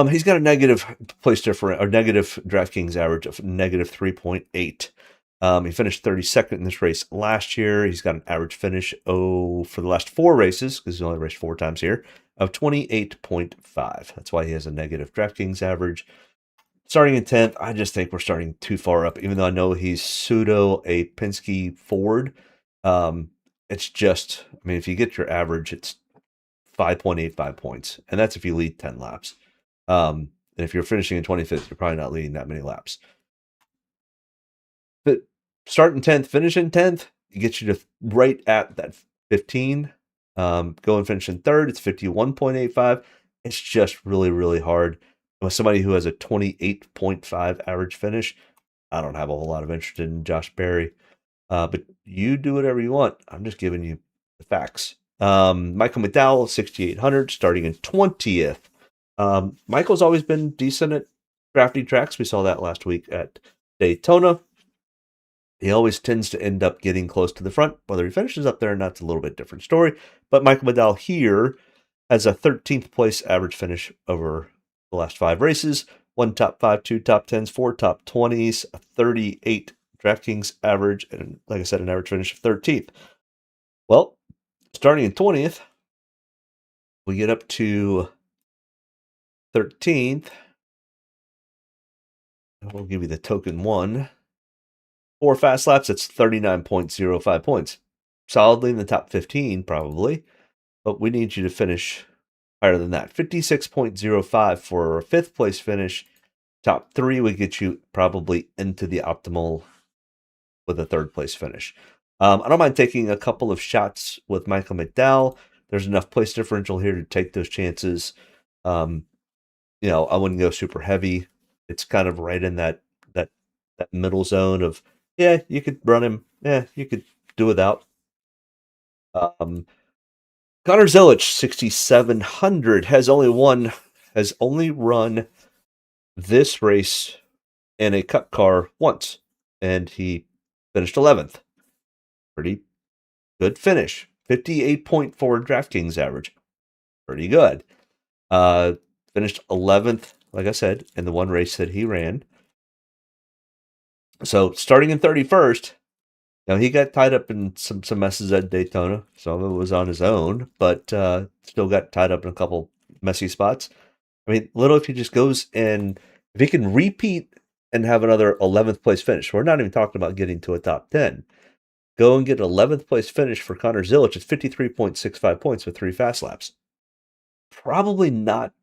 He's got a negative negative DraftKings average of negative 3.8. He finished 32nd in this race last year. He's got an average finish for the last 4 races, because he's only raced 4 times here, of 28.5. That's why he has a negative DraftKings average. Starting in 10th, I just think we're starting too far up, even though I know he's pseudo a Penske Ford. It's just, if you get your average, it's 5.85 points, and that's if you lead 10 laps. And if you're finishing in 25th, you're probably not leading that many laps. But starting 10th, finishing 10th, it gets you to right at that 15. Go and finish in third, it's 51.85. It's just really, really hard. With somebody who has a 28.5 average finish, I don't have a whole lot of interest in Josh Berry. But you do whatever you want. I'm just giving you the facts. Michael McDowell, 6,800, starting in 20th. Michael's always been decent at drafting tracks. We saw that last week at Daytona. He always tends to end up getting close to the front. Whether he finishes up there or not, it's a little bit different story. But Michael McDowell here has a 13th place average finish over the last 5 races. 1 top 5, 2 top 10s, 4 top 20s, a 38 Draftkings average, and like I said, an average finish of 13th. Well, starting in 20th, we get up to 13th. We'll give you the token 1. 4 fast laps, that's 39.05 points. Solidly in the top 15, probably. But we need you to finish higher than that. 56.05 for a 5th place finish. Top 3 would get you probably into the optimal with a 3rd place finish. I don't mind taking a couple of shots with Michael McDowell. There's enough place differential here to take those chances. I wouldn't go super heavy. It's kind of right in that middle zone of, yeah, you could run him. Yeah, you could do without. Connor Zilic, 6,700, has only run this race in a Cup car once, and he finished 11th. Pretty good finish. 58.4 DraftKings average. Pretty good. Finished 11th, like I said, in the one race that he ran. So starting in 31st, now he got tied up in some messes at Daytona. Some of it was on his own, but still got tied up in a couple messy spots. I mean, little if he just goes and if he can repeat and have another 11th place finish, we're not even talking about getting to a top 10. Go and get an 11th place finish for Connor Zilic. It's 53.65 points with 3 fast laps. Probably not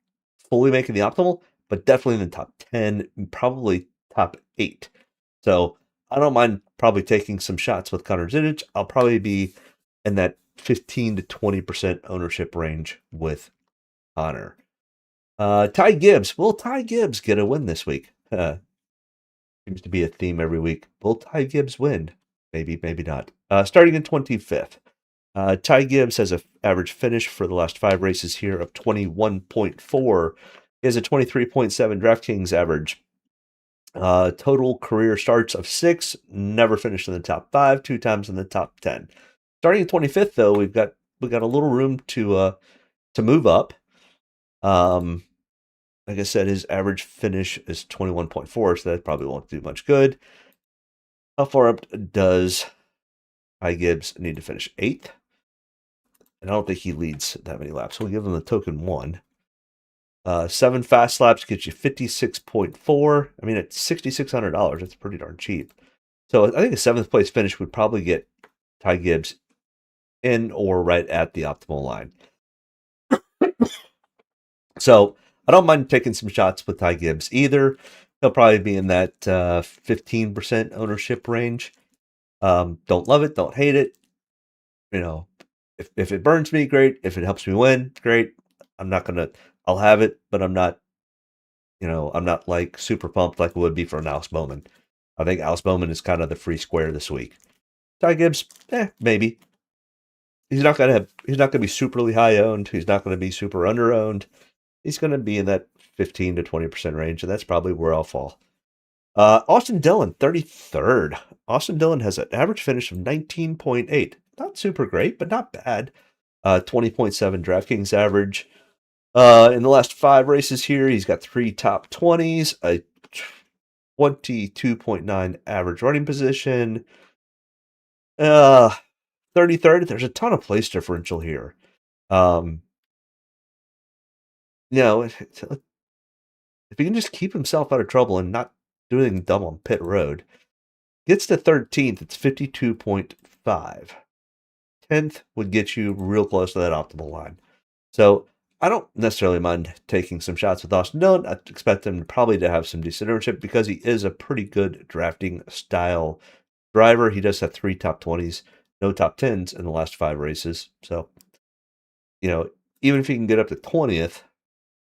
fully making the optimal, but definitely in the top 10, probably top 8. So I don't mind probably taking some shots with Connor Zilic. I'll probably be in that 15 to 20% ownership range with Connor. Ty Gibbs. Will Ty Gibbs get a win this week? Seems to be a theme every week. Will Ty Gibbs win? Maybe, maybe not. Starting in 25th. Ty Gibbs has an average finish for the last 5 races here of 21.4. He has a 23.7 DraftKings average. Total career starts of 6, never finished in the top 5, 2 times in the top 10. Starting in 25th, though, we got a little room to move up. Like I said, his average finish is 21.4, so that probably won't do much good. How far up does Ty Gibbs need to finish? 8th. And I don't think he leads that many laps. So we'll give him the token 1. 7 fast laps gets you 56.4. I mean, at $6,600, that's pretty darn cheap. So I think a 7th place finish would probably get Ty Gibbs in or right at the optimal line. So I don't mind taking some shots with Ty Gibbs either. He'll probably be in that 15% ownership range. Don't love it, don't hate it. If it burns me, great. If it helps me win, great. I'll have it, but I'm not like super pumped like it would be for an Alice Bowman. I think Alice Bowman is kind of the free square this week. Ty Gibbs, maybe. He's not gonna be superly high owned. He's not gonna be super under owned. He's gonna be in that 15 to 20% range, and that's probably where I'll fall. Austin Dillon, 33rd. Austin Dillon has an average finish of 19.8. Not super great, but not bad. 20.7 DraftKings average. In the last 5 races here, he's got 3 top 20s, a 22.9 average running position. 33rd, there's a ton of place differential here. If he can just keep himself out of trouble and not do anything dumb on pit road, gets to 13th, it's 52.5. 10th would get you real close to that optimal line. So I don't necessarily mind taking some shots with Austin Dillon. I expect him probably to have some decent ownership because he is a pretty good drafting style driver. He does have 3 top 20s, no top 10s in the last 5 races. So, even if he can get up to 20th,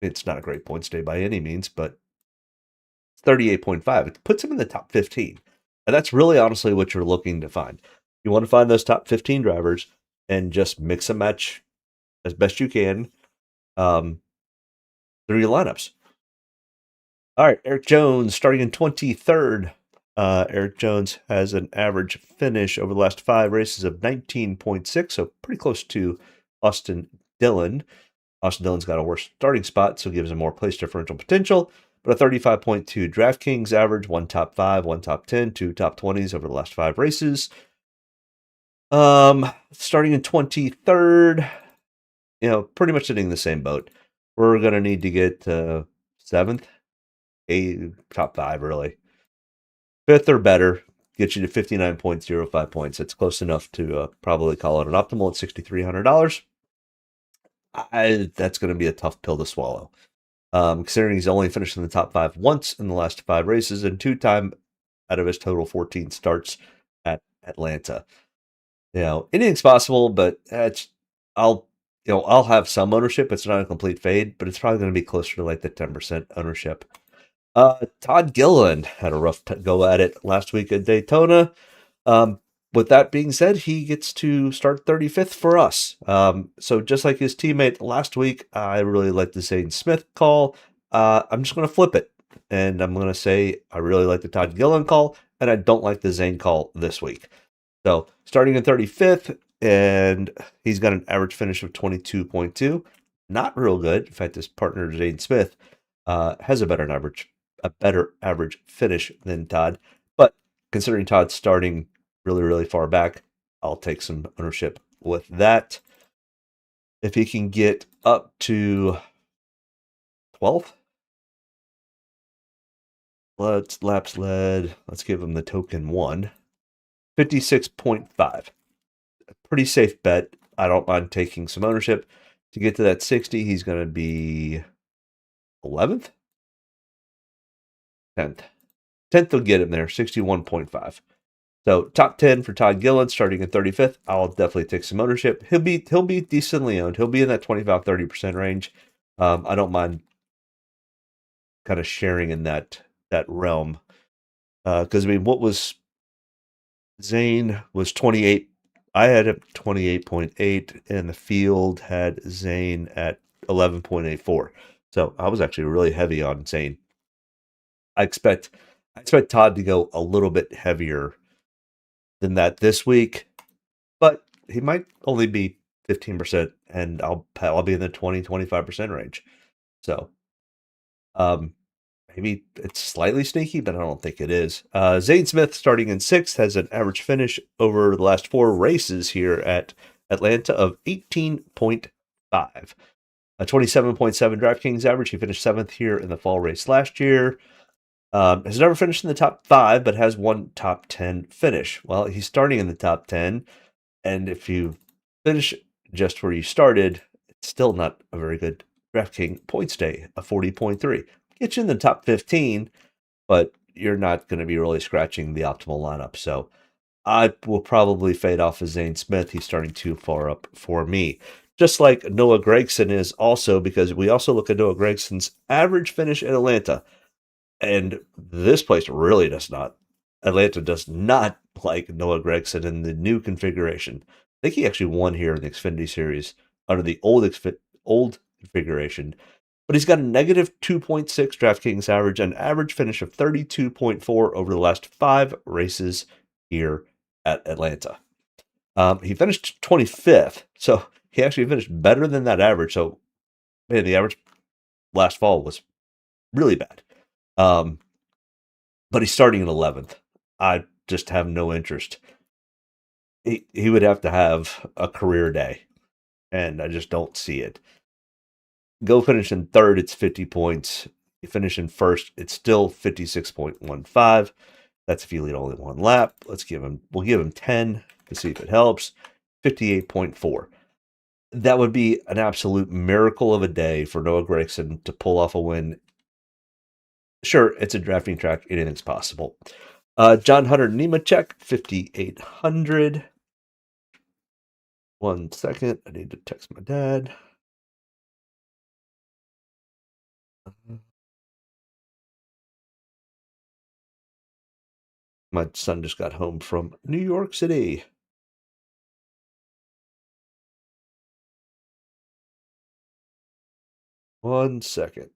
it's not a great points day by any means, but 38.5. It puts him in the top 15. And that's really honestly what you're looking to find. You want to find those top 15 drivers and just mix and match as best you can through your lineups. All right, Eric Jones starting in 23rd. Eric Jones has an average finish over the last 5 races of 19.6, so pretty close to Austin Dillon. Austin Dillon's got a worse starting spot, so gives him more place differential potential. But a 35.2 Draftkings average, 1 top 5, 1 top 10, 2 top 20s over the last 5 races. Starting in 23rd, pretty much sitting in the same boat. We're going to need to get 7th, 8th, top 5, really. 5th or better, get you to 59.05 points. It's close enough to probably call it an optimal at $6,300. That's going to be a tough pill to swallow. Considering he's only finished in the top 5 once in the last 5 races and 2 times out of his total 14 starts at Atlanta. Anything's possible, but I'll have some ownership. It's not a complete fade, but it's probably going to be closer to like the 10% ownership. Todd Gilliland had a rough go at it last week at Daytona. With that being said, he gets to start 35th for us. So just like his teammate last week, I really like the Zane Smith call. I'm just going to flip it, and I'm going to say I really like the Todd Gilliland call, and I don't like the Zane call this week. So starting in 35th, and he's got an average finish of 22.2. Not real good. In fact, his partner Zane Smith has a better average finish than Todd. But considering Todd's starting really, really far back, I'll take some ownership with that. If he can get up to 12th, laps led. Let's give him the token 1. 56.5. Pretty safe bet. I don't mind taking some ownership. To get to that 60, he's going to be 11th? 10th. 10th will get him there, 61.5. So top 10 for Todd Gilliland starting at 35th. I'll definitely take some ownership. He'll be decently owned. He'll be in that 25-30% range. I don't mind kind of sharing in that realm. Because what was Zane was 28. I had him 28.8, and the field had Zane at 11.84. So I was actually really heavy on Zane. I expect Todd to go a little bit heavier than that this week, but he might only be 15%, and I'll be in the 20-25% range. So maybe it's slightly sneaky, but I don't think it is. Zane Smith starting in 6th has an average finish over the last 4 races here at Atlanta of 18.5. A 27.7 Draftkings average. He finished 7th here in the fall race last year. Has never finished in the top 5, but has 1 top 10 finish. Well, he's starting in the top 10, and if you finish just where you started, it's still not a very good DraftKings points day, a 40.3. Get you in the top 15, but you're not going to be really scratching the optimal lineup. So I will probably fade off of Zane Smith. He's starting too far up for me. Just like Noah Gragson is also, because we also look at Noah Gregson's average finish in Atlanta. And this place really does not. Atlanta does not like Noah Gragson in the new configuration. I think he actually won here in the Xfinity Series under the old configuration. But he's got a negative 2.6 DraftKings average, an average finish of 32.4 over the last 5 races here at Atlanta. He finished 25th, so he actually finished better than that average. So, man, the average last fall was really bad. But he's starting in 11th. I just have no interest. He would have to have a career day, and I just don't see it. Go finish in 3rd, it's 50 points. You finish in 1st, it's still 56.15. That's if you lead only 1 lap. We'll give him 10 to see if it helps. 58.4. that would be an absolute miracle of a day for Noah Gragson to pull off a win. Sure, it's a drafting track. Anything's possible. John Hunter Nemechek, 5,800. 1 second. I need to text my dad. My son just got home from New York City. One second.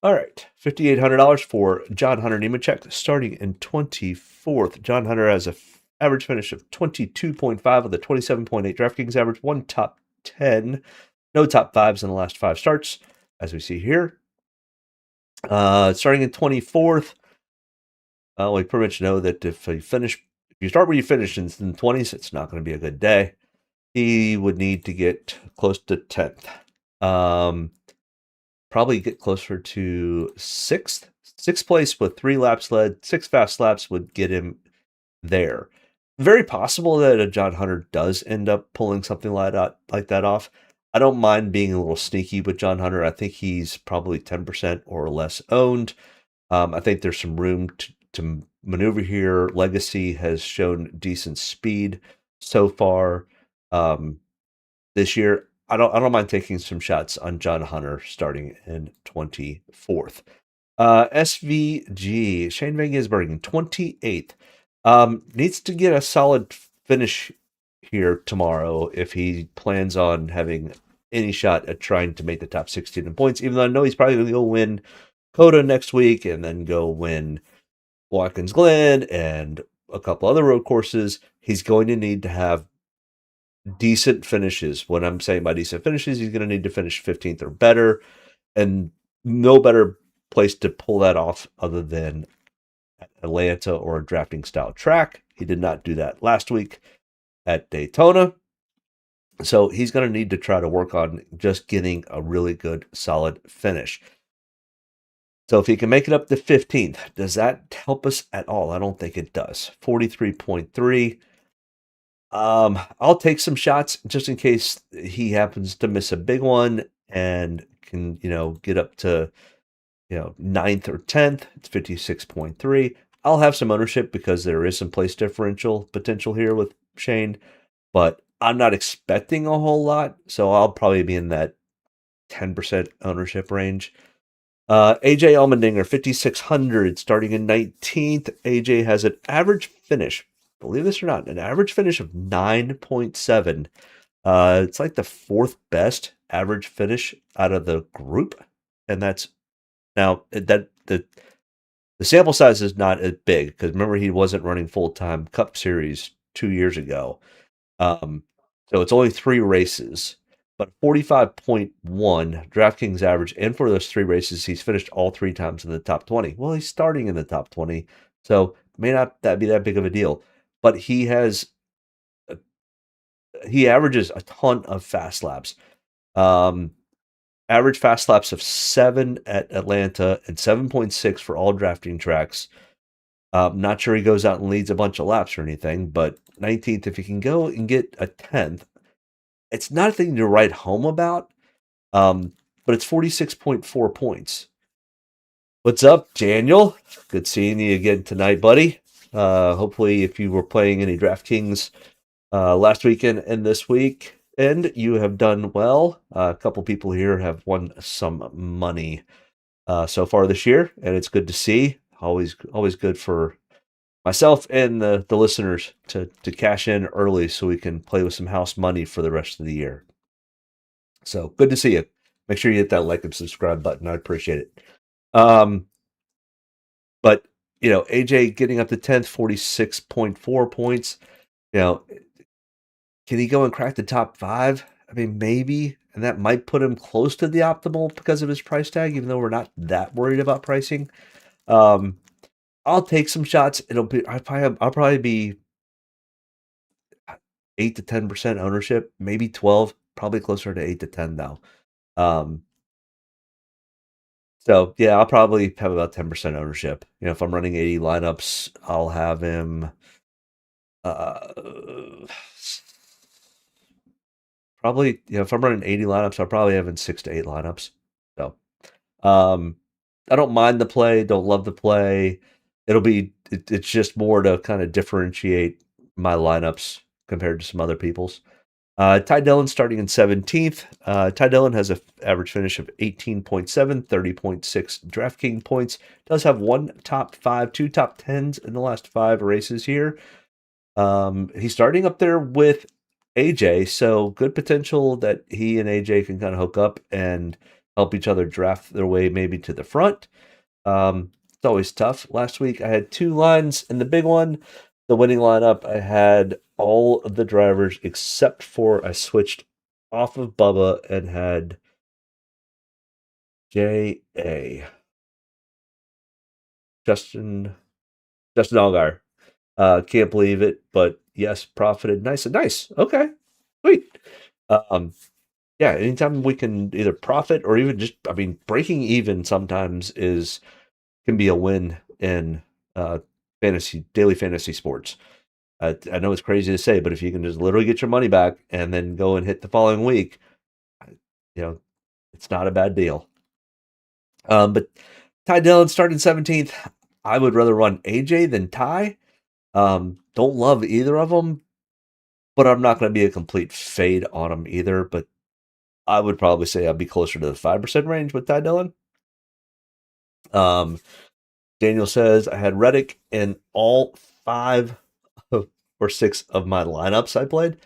All right, $5,800 for John Hunter Nemechek, starting in 24th. John Hunter has an average finish of 22.5 with a 27.8 DraftKings average, one top 10, no top fives in the last 5 starts, as we see here. Starting in 24th, we pretty much know that if you start where you finish in the 20s, it's not going to be a good day. He would need to get close to 10th. Probably get closer to 6th. 6th place with 3 laps led, 6 fast laps would get him there. Very possible that a John Hunter does end up pulling something like that off. I don't mind being a little sneaky with John Hunter. I think he's probably 10% or less owned. I think there's some room to maneuver here. Legacy has shown decent speed so far this year. I don't mind taking some shots on John Hunter starting in 24th. SVG, Shane Van Gisbergen, 28th. Needs to get a solid finish here tomorrow if he plans on having any shot at trying to make the top 16 in points, even though I know he's probably going to go win Coda next week and then go win Watkins Glen and a couple other road courses. He's going to need to have decent finishes. When I'm saying by decent finishes, he's going to need to finish 15th or better, and no better place to pull that off other than Atlanta or a drafting style track. He did not do that last week at Daytona. So he's going to need to try to work on just getting a really good, solid finish. So if he can make it up to 15th, does that help us at all? I don't think it does. 43.3. I'll take some shots just in case he happens to miss a big one and can, get up to, 9th or 10th. It's 56.3. I'll have some ownership because there is some place differential potential here with Shane, but I'm not expecting a whole lot. So I'll probably be in that 10% ownership range. AJ Allmendinger, 5,600, starting in 19th. AJ has an average finish, believe this or not, an average finish of 9.7. It's like the 4th best average finish out of the group. And that's now that the sample size is not as big because remember he wasn't running full-time Cup Series 2 years ago. So it's only 3 races. But 45.1 DraftKings average, and for those 3 races, he's finished all 3 times in the top 20. Well, he's starting in the top 20, so may not that be that big of a deal. But he averages a ton of fast laps. Average fast laps of 7 at Atlanta and 7.6 for all drafting tracks. Not sure he goes out and leads a bunch of laps or anything, but 19th, if he can go and get a 10th, it's not a thing to write home about, but it's 46.4 points. What's up, Daniel? Good seeing you again tonight, buddy. Hopefully, if you were playing any DraftKings last weekend and this week, and you have done well. A couple people here have won some money so far this year, and it's good to see. Always good for myself and the listeners to cash in early so we can play with some house money for the rest of the year. So good to see you. Make sure you hit that like and subscribe button. I'd appreciate it. But AJ getting up to 10th, 46.4 points. Can he go and crack the top 5? I mean, maybe, and that might put him close to the optimal because of his price tag, even though we're not that worried about pricing. I'll take some shots. I'll probably be 8 to 10% ownership, maybe 12, probably closer to 8 to 10 though. So yeah, I'll probably have about 10% ownership. If I'm running 80 lineups, I'll have him probably, if I'm running 80 lineups, I'll probably have in 6 to 8 lineups. So, I don't mind the play, don't love the play. It's just more to kind of differentiate my lineups compared to some other people's. Ty Dillon starting in 17th. Ty Dillon has an average finish of 18.7, 30.6 Draftkings points. Does have one top 5, 2 top 10s in the last 5 races here. He's starting up there with AJ, so good potential that he and AJ can kind of hook up and help each other draft their way maybe to the front. It's always tough. Last week I had 2 lines, and the big one, the winning lineup, I had all of the drivers except for I switched off of Bubba and had J.A. Justin Allgaier. Can't believe it, but yes, profited. Nice. Okay, sweet. Yeah, anytime we can either profit or even just, breaking even sometimes can be a win in daily fantasy sports. I know it's crazy to say, but if you can just literally get your money back and then go and hit the following week, it's not a bad deal. But Ty Dillon starting 17th. I would rather run AJ than Ty. Don't love either of them, but I'm not going to be a complete fade on them either. But I would probably say I'd be closer to the 5% range with Ty Dillon. Daniel says I had Reddick in all 5 or 6 of my lineups I played.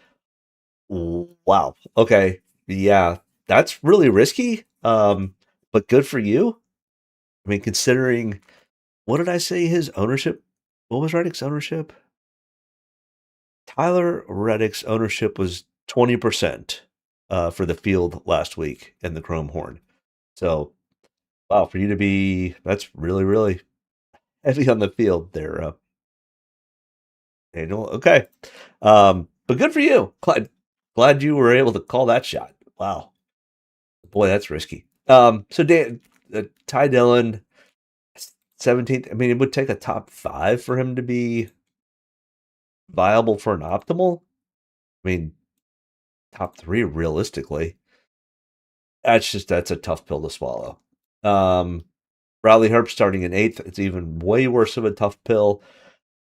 Wow. Okay. Yeah, that's really risky. But good for you. Considering, what did I say his ownership? What was Reddick's ownership? Tyler Reddick's ownership was 20% for the field last week in the Chrome Horn. So, wow, for you to be, that's really, really heavy on the field there, Daniel. Okay. But good for you. Glad you were able to call that shot. Wow. Boy, that's risky. So Ty Dillon, 17th. It would take a top 5 for him to be viable for an optimal. Top 3 realistically. That's a tough pill to swallow. Riley Herbst starting in 8th. It's even way worse of a tough pill.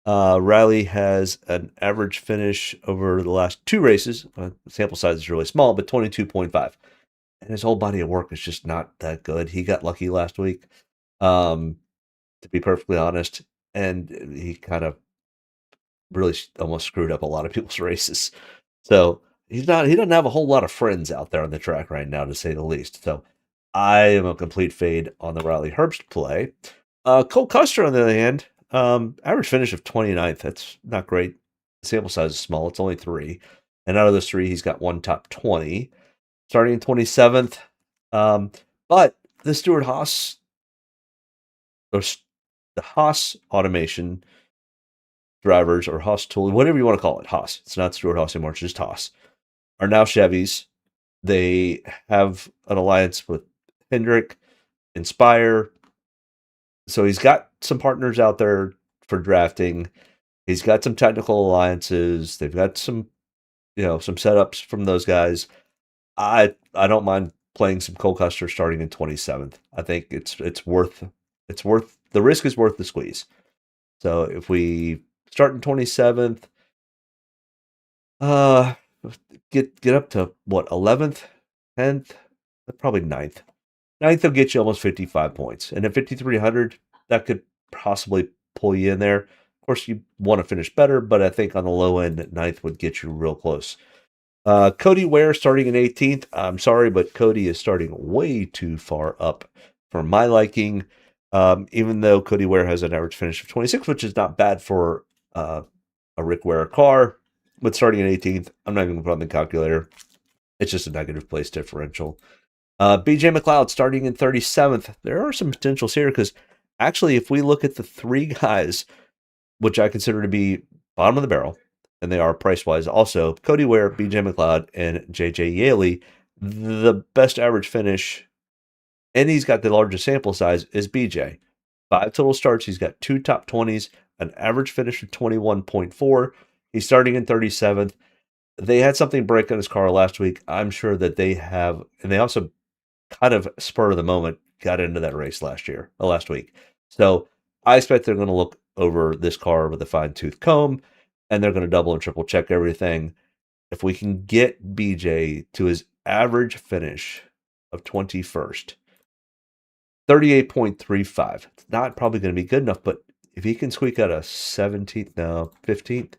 Riley has an average finish over the last 2 races. The sample size is really small, but 22.5. And his whole body of work is just not that good. He got lucky last week, to be perfectly honest. And he kind of really almost screwed up a lot of people's races. So he doesn't have a whole lot of friends out there on the track right now, to say the least. So I am a complete fade on the Riley Herbst play. Cole Custer, on the other hand, average finish of 29th. That's not great. The sample size is small. It's only 3. And out of those 3, he's got 1 top 20. Starting in 27th. But the Stewart Haas, or the Haas automation drivers, or Haas tool, whatever you want to call it, Haas. It's not Stewart Haas anymore. It's just Haas. Are now Chevys. They have an alliance with Hendrick, Inspire. So he's got some partners out there for drafting. He's got some technical alliances. They've got some setups from those guys. I don't mind playing some Cole Custer starting in 27th. I think it's worth the risk is worth the squeeze. So if we start in 27th, get up to what, 11th, 10th, probably 9th. 9th will get you almost 55 points, and at 5,300, that could possibly pull you in there. Of course, you want to finish better, but I think on the low end, 9th would get you real close. Cody Ware starting in 18th. I'm sorry, but Cody is starting way too far up for my liking. Even though Cody Ware has an average finish of 26, which is not bad for a Rick Ware car, but starting in 18th, I'm not even going to put on the calculator. It's just a negative place differential. BJ McLeod starting in 37th. There are some potentials here because actually, if we look at the 3 guys, which I consider to be bottom of the barrel, and they are price-wise also, Cody Ware, BJ McLeod, and JJ Yaley, the best average finish, and he's got the largest sample size, is BJ. 5 total starts. He's got 2 top 20s, an average finish of 21.4. He's starting in 37th. they had something break on his car last week. I'm sure that they have, and they also kind of spur of the moment got into that race last week. So I expect they're going to look over this car with a fine tooth comb, and they're going to double and triple check everything. If we can get BJ to his average finish of 21st, 38.35. It's not probably going to be good enough, but if he can squeak out a 17th, no, 15th,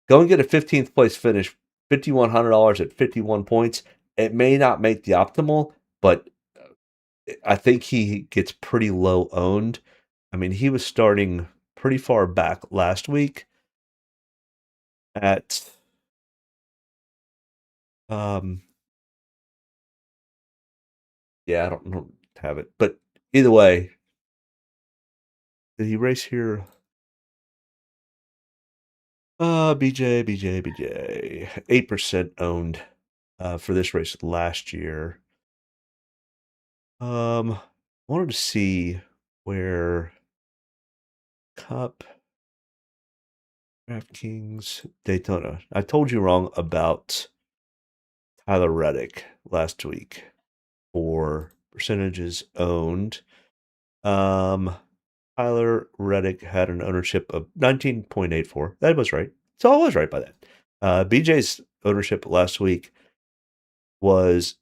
go and get a 15th place finish, $5,100 at 51 points. It may not make the optimal, but I think he gets pretty low owned. I mean, he was starting pretty far back last week at yeah, I don't have it, but either way, did he race here? BJ, 8% owned for this race last year. Wanted to see where Cup, Draftkings, Daytona. I told you wrong about Tyler Reddick last week for percentages owned. Tyler Reddick had an ownership of 19.84. That was right. So I was right by that. BJ's ownership last week was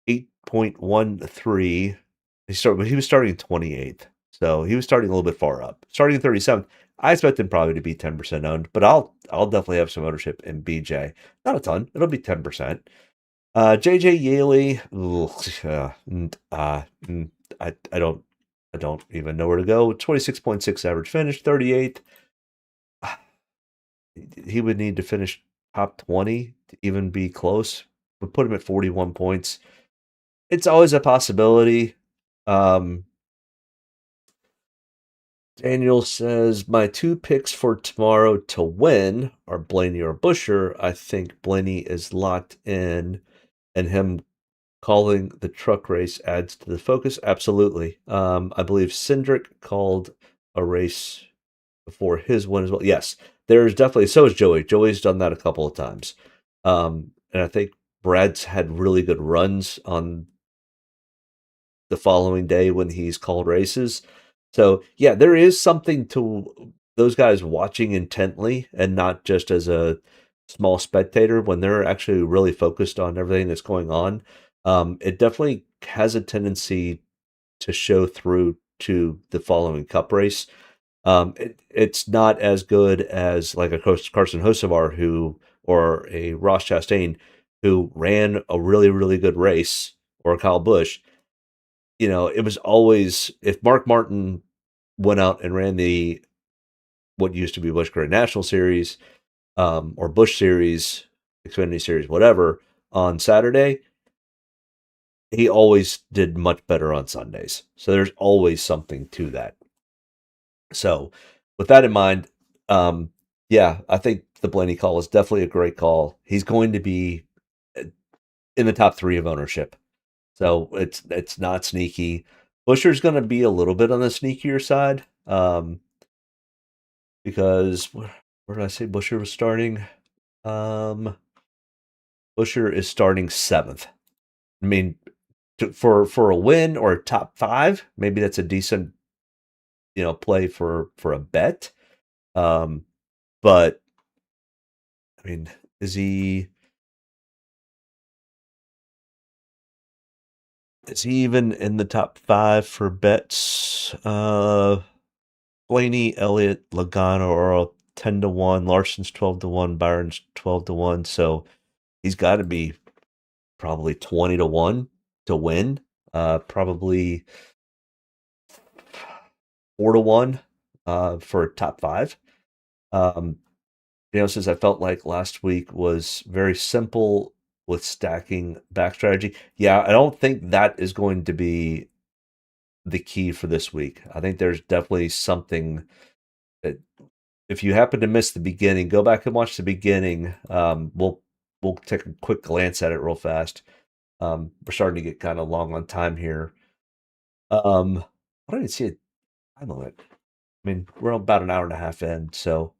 8.13. He was starting 28th. So he was starting a little bit far up. Starting in 37th. I expect him probably to be 10% owned, but I'll definitely have some ownership in BJ. Not a ton. It'll be 10%. JJ Yaley, I don't even know where to go. 26.6 average finish, 38th. He would need to finish top 20 to even be close. Would put him at 41 points. It's always a possibility. Daniel says, my two picks for tomorrow to win are Blaney or Busher. I think Blaney is locked in, and him calling the truck race adds to the focus. Absolutely. I believe Cindric called a race before his win as well. Yes, there's definitely, so is Joey. Joey's done that a couple of times. And I think Brad's had really good runs on the following day when he's called races. So yeah, there is something to those guys watching intently and not just as a small spectator when they're actually really focused on everything that's going on. It definitely has a tendency to show through to the following cup race. It's not as good as like a Carson Hocevar or a Ross Chastain who ran a really, really good race, or a Kyle Busch. It was always, if Mark Martin went out and ran what used to be Busch Grand National Series, or Busch Series, Xfinity Series, whatever, on Saturday, he always did much better on Sundays. So there's always something to that. So with that in mind, yeah, I think the Blaney call is definitely a great call. He's going to be in the top 3 of ownership. So it's not sneaky. Busher's going to be a little bit on the sneakier side, because where did I say Busher was starting? Busher is starting 7th. I mean, for a win or a top 5, maybe that's a decent play for a bet. But I mean, is he even in the top 5 for bets? Blaney, Elliott, Logano are all 10-1. Larson's 12-1. Byron's 12-1. So he's got to be probably 20-1 to win. Probably 4-1 for top 5. Says I felt like last week was very simple with stacking back strategy. Yeah, I don't think that is going to be the key for this week. I think there's definitely something that, if you happen to miss the beginning, go back and watch the beginning. We'll take a quick glance at it real fast. We're starting to get kind of long on time here. I don't even see a time limit. I mean, we're about an hour and a half in, so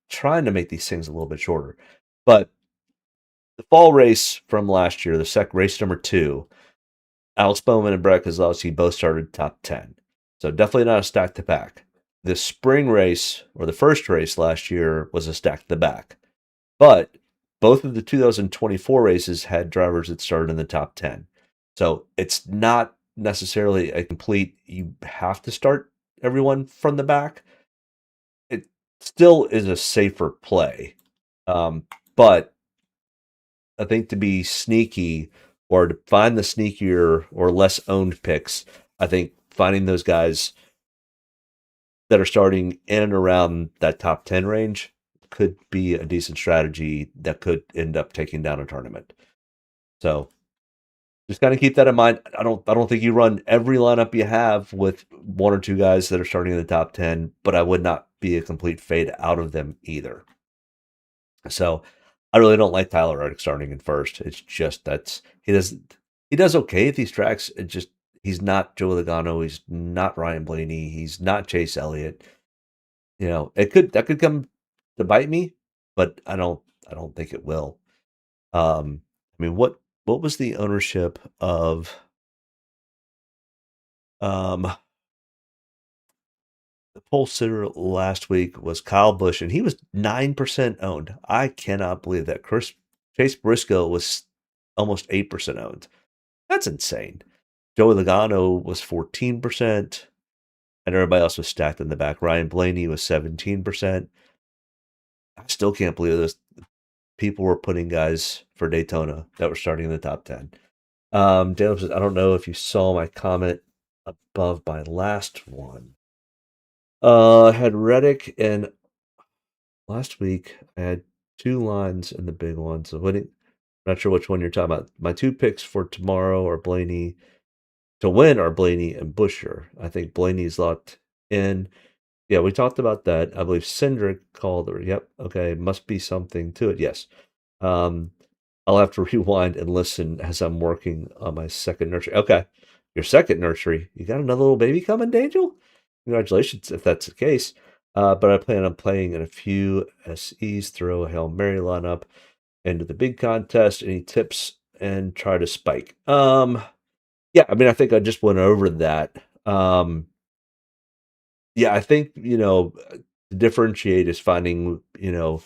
trying to make these things a little bit shorter. But the fall race from last year, the race number 2, Alex Bowman and Brett Keselowski both started top 10. So definitely not a stack to back. The spring race, or the first race last year, was a stack to back. But both of the 2024 races had drivers that started in the top 10. So it's not necessarily a complete, you have to start everyone from the back. It still is a safer play. But I think to be sneaky or to find the sneakier or less owned picks, I think finding those guys that are starting in and around that top 10 range could be a decent strategy that could end up taking down a tournament. So just kind of keep that in mind. I don't think you run every lineup you have with one or two guys that are starting in the top 10, but I would not be a complete fade out of them either. So I really don't like Tyler Reddick starting in first. It's just he does okay at these tracks. It just he's not Joey Logano, he's not Ryan Blaney, he's not Chase Elliott. That could come to bite me, but I don't think it will. I mean, what was the ownership of the pole sitter last week was Kyle Busch, and he was 9% owned. I cannot believe that. Chase Briscoe was almost 8% owned. That's insane. Joey Logano was 14%, and everybody else was stacked in the back. Ryan Blaney was 17%. I still can't believe this. People were putting guys for Daytona that were starting in the top 10. Daniel says, I don't know if you saw my comment above my last one. I had Reddick, and last week I had 2 lines in the big one. So I'm not sure which one you're talking about. My 2 picks for tomorrow are Blaney to win are Blaney and Buescher. I think Blaney's locked in. Yeah, we talked about that. I believe Cindric called her. Yep. Okay. Must be something to it. Yes. I'll have to rewind and listen as I'm working on my second nursery. Okay. Your second nursery. You got another little baby coming, Daniel? Congratulations if that's the case. But I plan on playing in a few SEs, throw a Hail Mary lineup into the big contest. Any tips and try to spike? Yeah, I mean, I think I just went over that. Yeah, I think, to differentiate is finding, the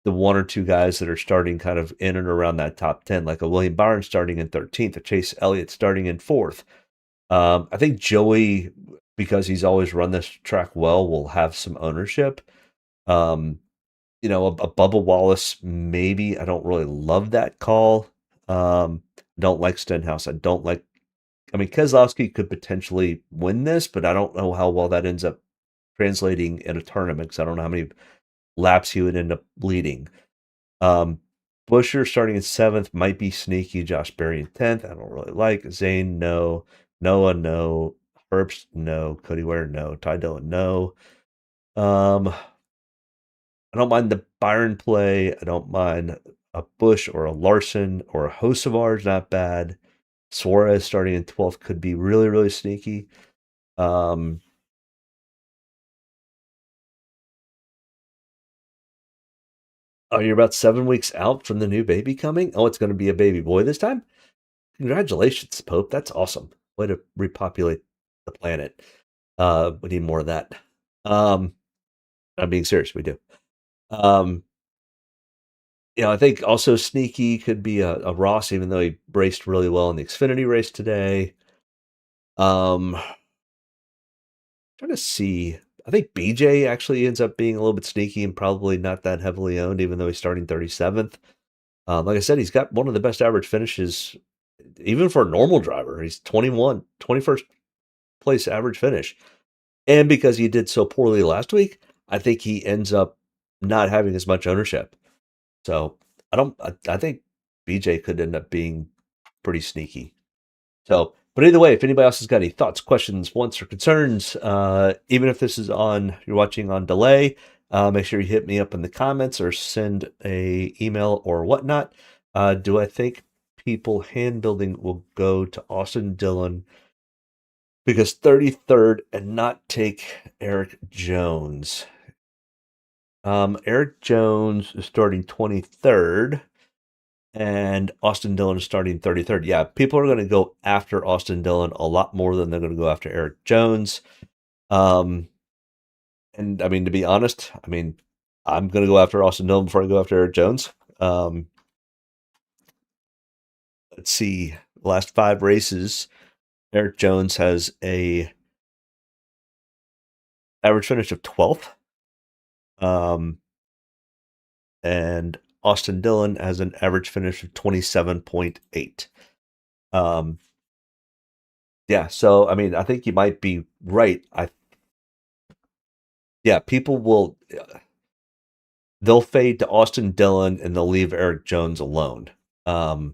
1 or 2 guys that are starting kind of in and around that top 10, like a William Byron starting in 13th, a Chase Elliott starting in 4th. I think Joey, because he's always run this track well, will have some ownership. A Bubba Wallace, maybe. I don't really love that call. Don't like Stenhouse. Keselowski could potentially win this, but I don't know how well that ends up translating in a tournament because I don't know how many laps he would end up leading. Buescher starting in 7th might be sneaky. Josh Berry in 10th. I don't really like. Zane, no. Noah, no. Herbst, no. Cody Ware, no. Ty Dillon, no. I don't mind the Byron play. I don't mind a Busch or a Larson or a Hocevar's not bad. Suarez starting in 12th could be really, really sneaky. Oh, you're about 7 weeks out from the new baby coming? Oh, it's going to be a baby boy this time? Congratulations, Pope. That's awesome. Way to repopulate the planet. We need more of that. I'm being serious. We do. I think also sneaky could be a Ross, even though he raced really well in the Xfinity race today. Trying to see. I think BJ actually ends up being a little bit sneaky and probably not that heavily owned, even though he's starting 37th. Like I said, he's got one of the best average finishes, even for a normal driver. He's 21st place average finish. And because he did so poorly last week, I think he ends up not having as much ownership. So I think BJ could end up being pretty sneaky. So, but either way, if anybody else has got any thoughts, questions, wants, or concerns, even if this is you're watching on delay, make sure you hit me up in the comments or send a email or whatnot. Do I think people hand building will go to Austin Dillon because 33rd and not take Eric Jones? Eric Jones is starting 23rd, and Austin Dillon is starting 33rd. Yeah, people are going to go after Austin Dillon a lot more than they're going to go after Eric Jones. And I mean, to be honest, I mean, I'm going to go after Austin Dillon before I go after Eric Jones. Let's see, last 5 races, Eric Jones has a average finish of 12th. And Austin Dillon has an average finish of 27.8. Yeah, so I mean, I think you might be right. People will they'll fade to Austin Dillon and they'll leave Eric Jones alone. But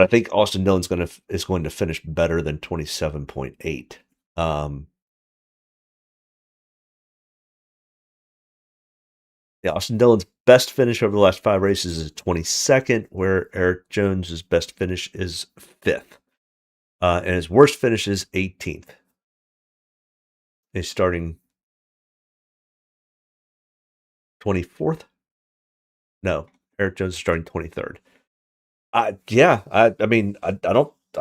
I think Austin Dillon's is going to finish better than 27.8. Austin Dillon's best finish over the last 5 races is 22nd, where Eric Jones's best finish is 5th. And his worst finish is 18th. He's starting 24th? No, Eric Jones is starting 23rd. I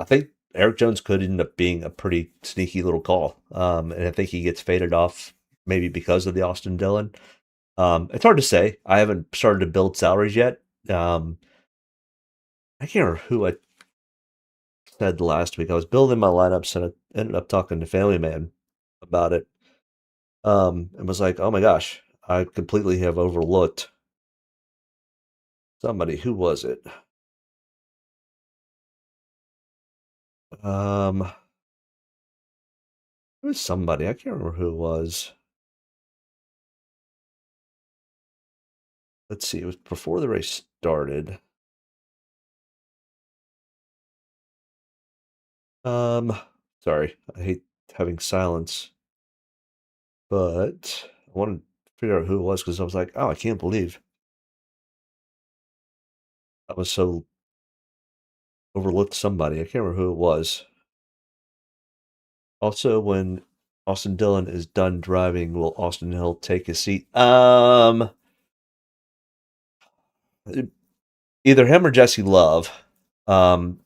think Eric Jones could end up being a pretty sneaky little call. And I think he gets faded off maybe because of the Austin Dillon. It's hard to say. I haven't started to build salaries yet. I can't remember who I said last week. I was building my lineups and I ended up talking to Family Man about it. And was like, oh my gosh, I completely have overlooked somebody. Who was it? It was somebody. I can't remember who it was. Let's see. It was before the race started. Sorry. I hate having silence. But I wanted to figure out who it was because I was like, oh, I can't believe I was so overlooked somebody. I can't remember who it was. Also, when Austin Dillon is done driving, will Austin Hill take his seat? Either him or Jesse Love. I don't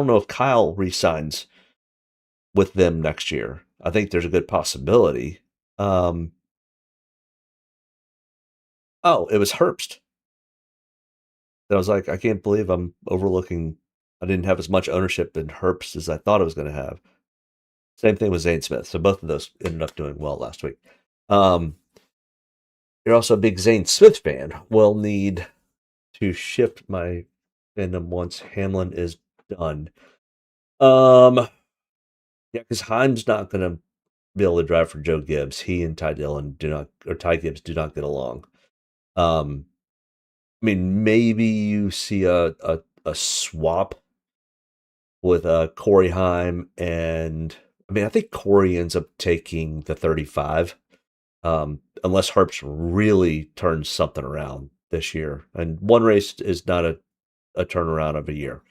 know if Kyle resigns with them next year. I think there's a good possibility. It was Herbst. I was like, I can't believe I'm overlooking. I didn't have as much ownership in Herbst as I thought I was going to have. Same thing with Zane Smith. So both of those ended up doing well last week. You're also a big Zane Smith fan. We'll need to shift my fandom once Hamlin is done. Yeah, because Heim's not going to be able to drive for Joe Gibbs. He and Ty Gibbs do not get along. I mean, maybe you see a swap with Corey Heim, and I mean, I think Corey ends up taking the 35, unless Herbst really turns something around this year. And one race is not a turnaround of a year.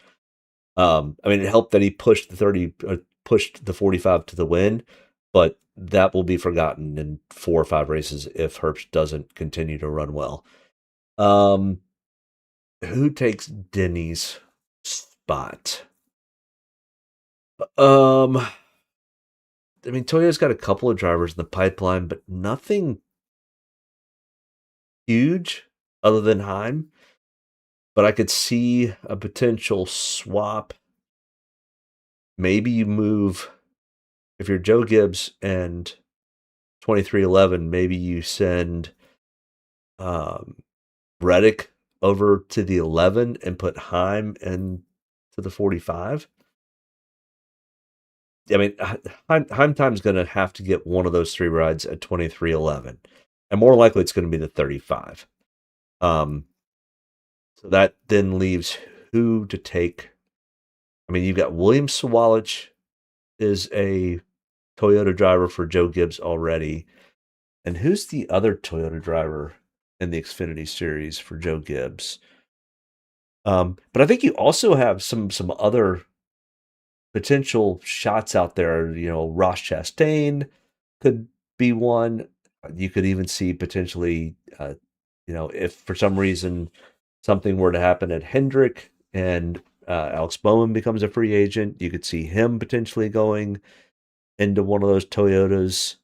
I mean, it helped that he pushed the 45 to the win, but that will be forgotten in 4 or 5 races if Herbst doesn't continue to run well. Who takes Denny's spot? I mean, Toyo's got a couple of drivers in the pipeline, but nothing huge other than Heim. But I could see a potential swap. Maybe you move, if you're Joe Gibbs and 2311, maybe you send Reddick over to the 11 and put Heim into the 45. I mean, Heimtime's going to have to get one of those 3 rides at 2311, and more likely it's going to be the 35. So that then leaves who to take. I mean, you've got William Sawalich is a Toyota driver for Joe Gibbs already, and who's the other Toyota driver in the Xfinity Series for Joe Gibbs? But I think you also have some other potential shots out there. You know, Ross Chastain, could be one. You could even see potentially, if for some reason something were to happen at Hendrick and Alex Bowman becomes a free agent, you could see him potentially going into one of those Toyotas.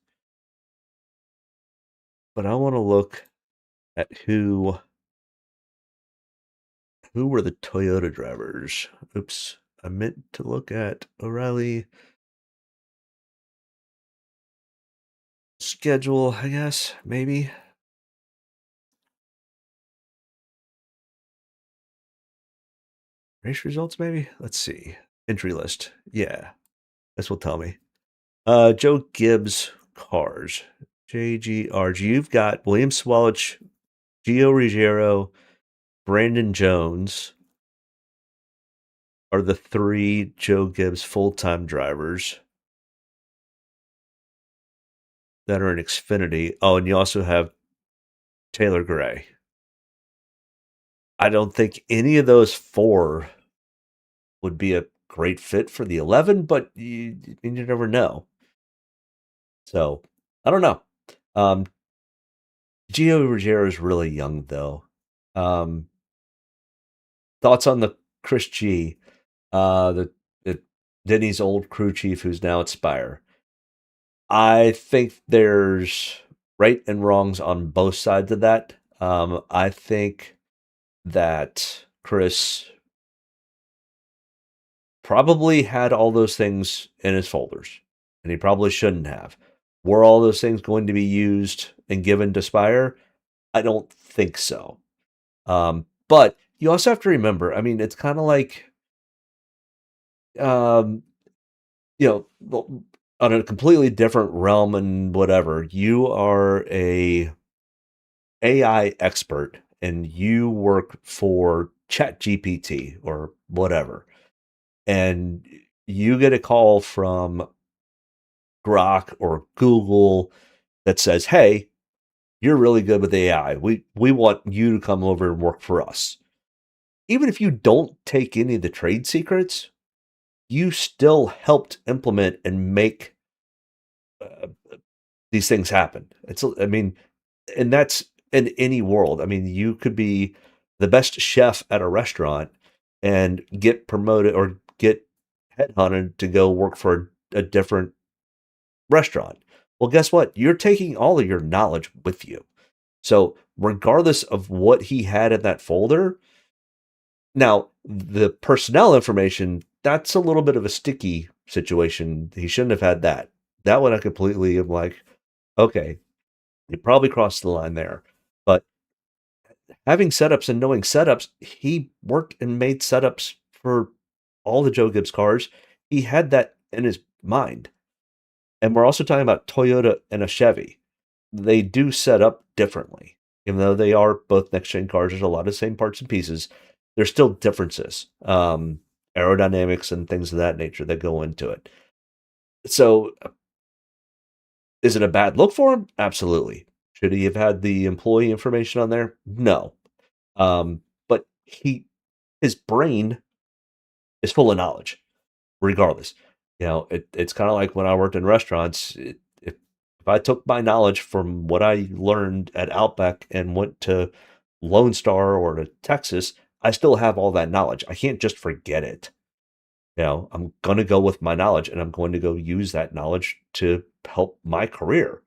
But I want to look at who were the Toyota drivers. Oops, I meant to look at O'Reilly schedule, I guess, maybe. Race results, maybe? Let's see. Entry list. Yeah, this will tell me. Joe Gibbs cars. JGRG. You've got William Swalach, Gio Ruggiero, Brandon Jones are the 3 Joe Gibbs full-time drivers that are in Xfinity. Oh, and you also have Taylor Gray. I don't think any of those 4 would be a great fit for the 11, but you never know. So, I don't know. Gio Ruggiero is really young, though. Thoughts on the Chris G, the Denny's old crew chief who's now at Spire? I think there's right and wrongs on both sides of that. I think that Chris probably had all those things in his folders, and he probably shouldn't have. Were all those things going to be used and given to Spire? I don't think so. But you also have to remember, I mean, it's kind of like, on a completely different realm and whatever, you are a AI expert and you work for ChatGPT or whatever, and you get a call from Grok or Google that says, "Hey, you're really good with AI. We want you to come over and work for us." Even if you don't take any of the trade secrets, you still helped implement and make uh, these things happen. And that's in any world. I mean, you could be the best chef at a restaurant and get promoted or get headhunted to go work for a different restaurant. Well, guess what? You're taking all of your knowledge with you. So, regardless of what he had in that folder, now the personnel information, that's a little bit of a sticky situation. He shouldn't have had that. That one I completely am like, okay, you probably crossed the line there. But having setups and knowing setups, he worked and made setups for all the Joe Gibbs cars. He had that in his mind. And we're also talking about Toyota and a Chevy. They do set up differently. Even though they are both next gen cars, there's a lot of same parts and pieces. There's still differences, aerodynamics and things of that nature that go into it. So, is it a bad look for him? Absolutely. Should he have had the employee information on there? No. But his brain is full of knowledge, regardless. It's kind of like when I worked in restaurants. If I took my knowledge from what I learned at Outback and went to Lone Star or to Texas, I still have all that knowledge. I can't just forget it. I'm going to go with my knowledge and I'm going to go use that knowledge to help my career.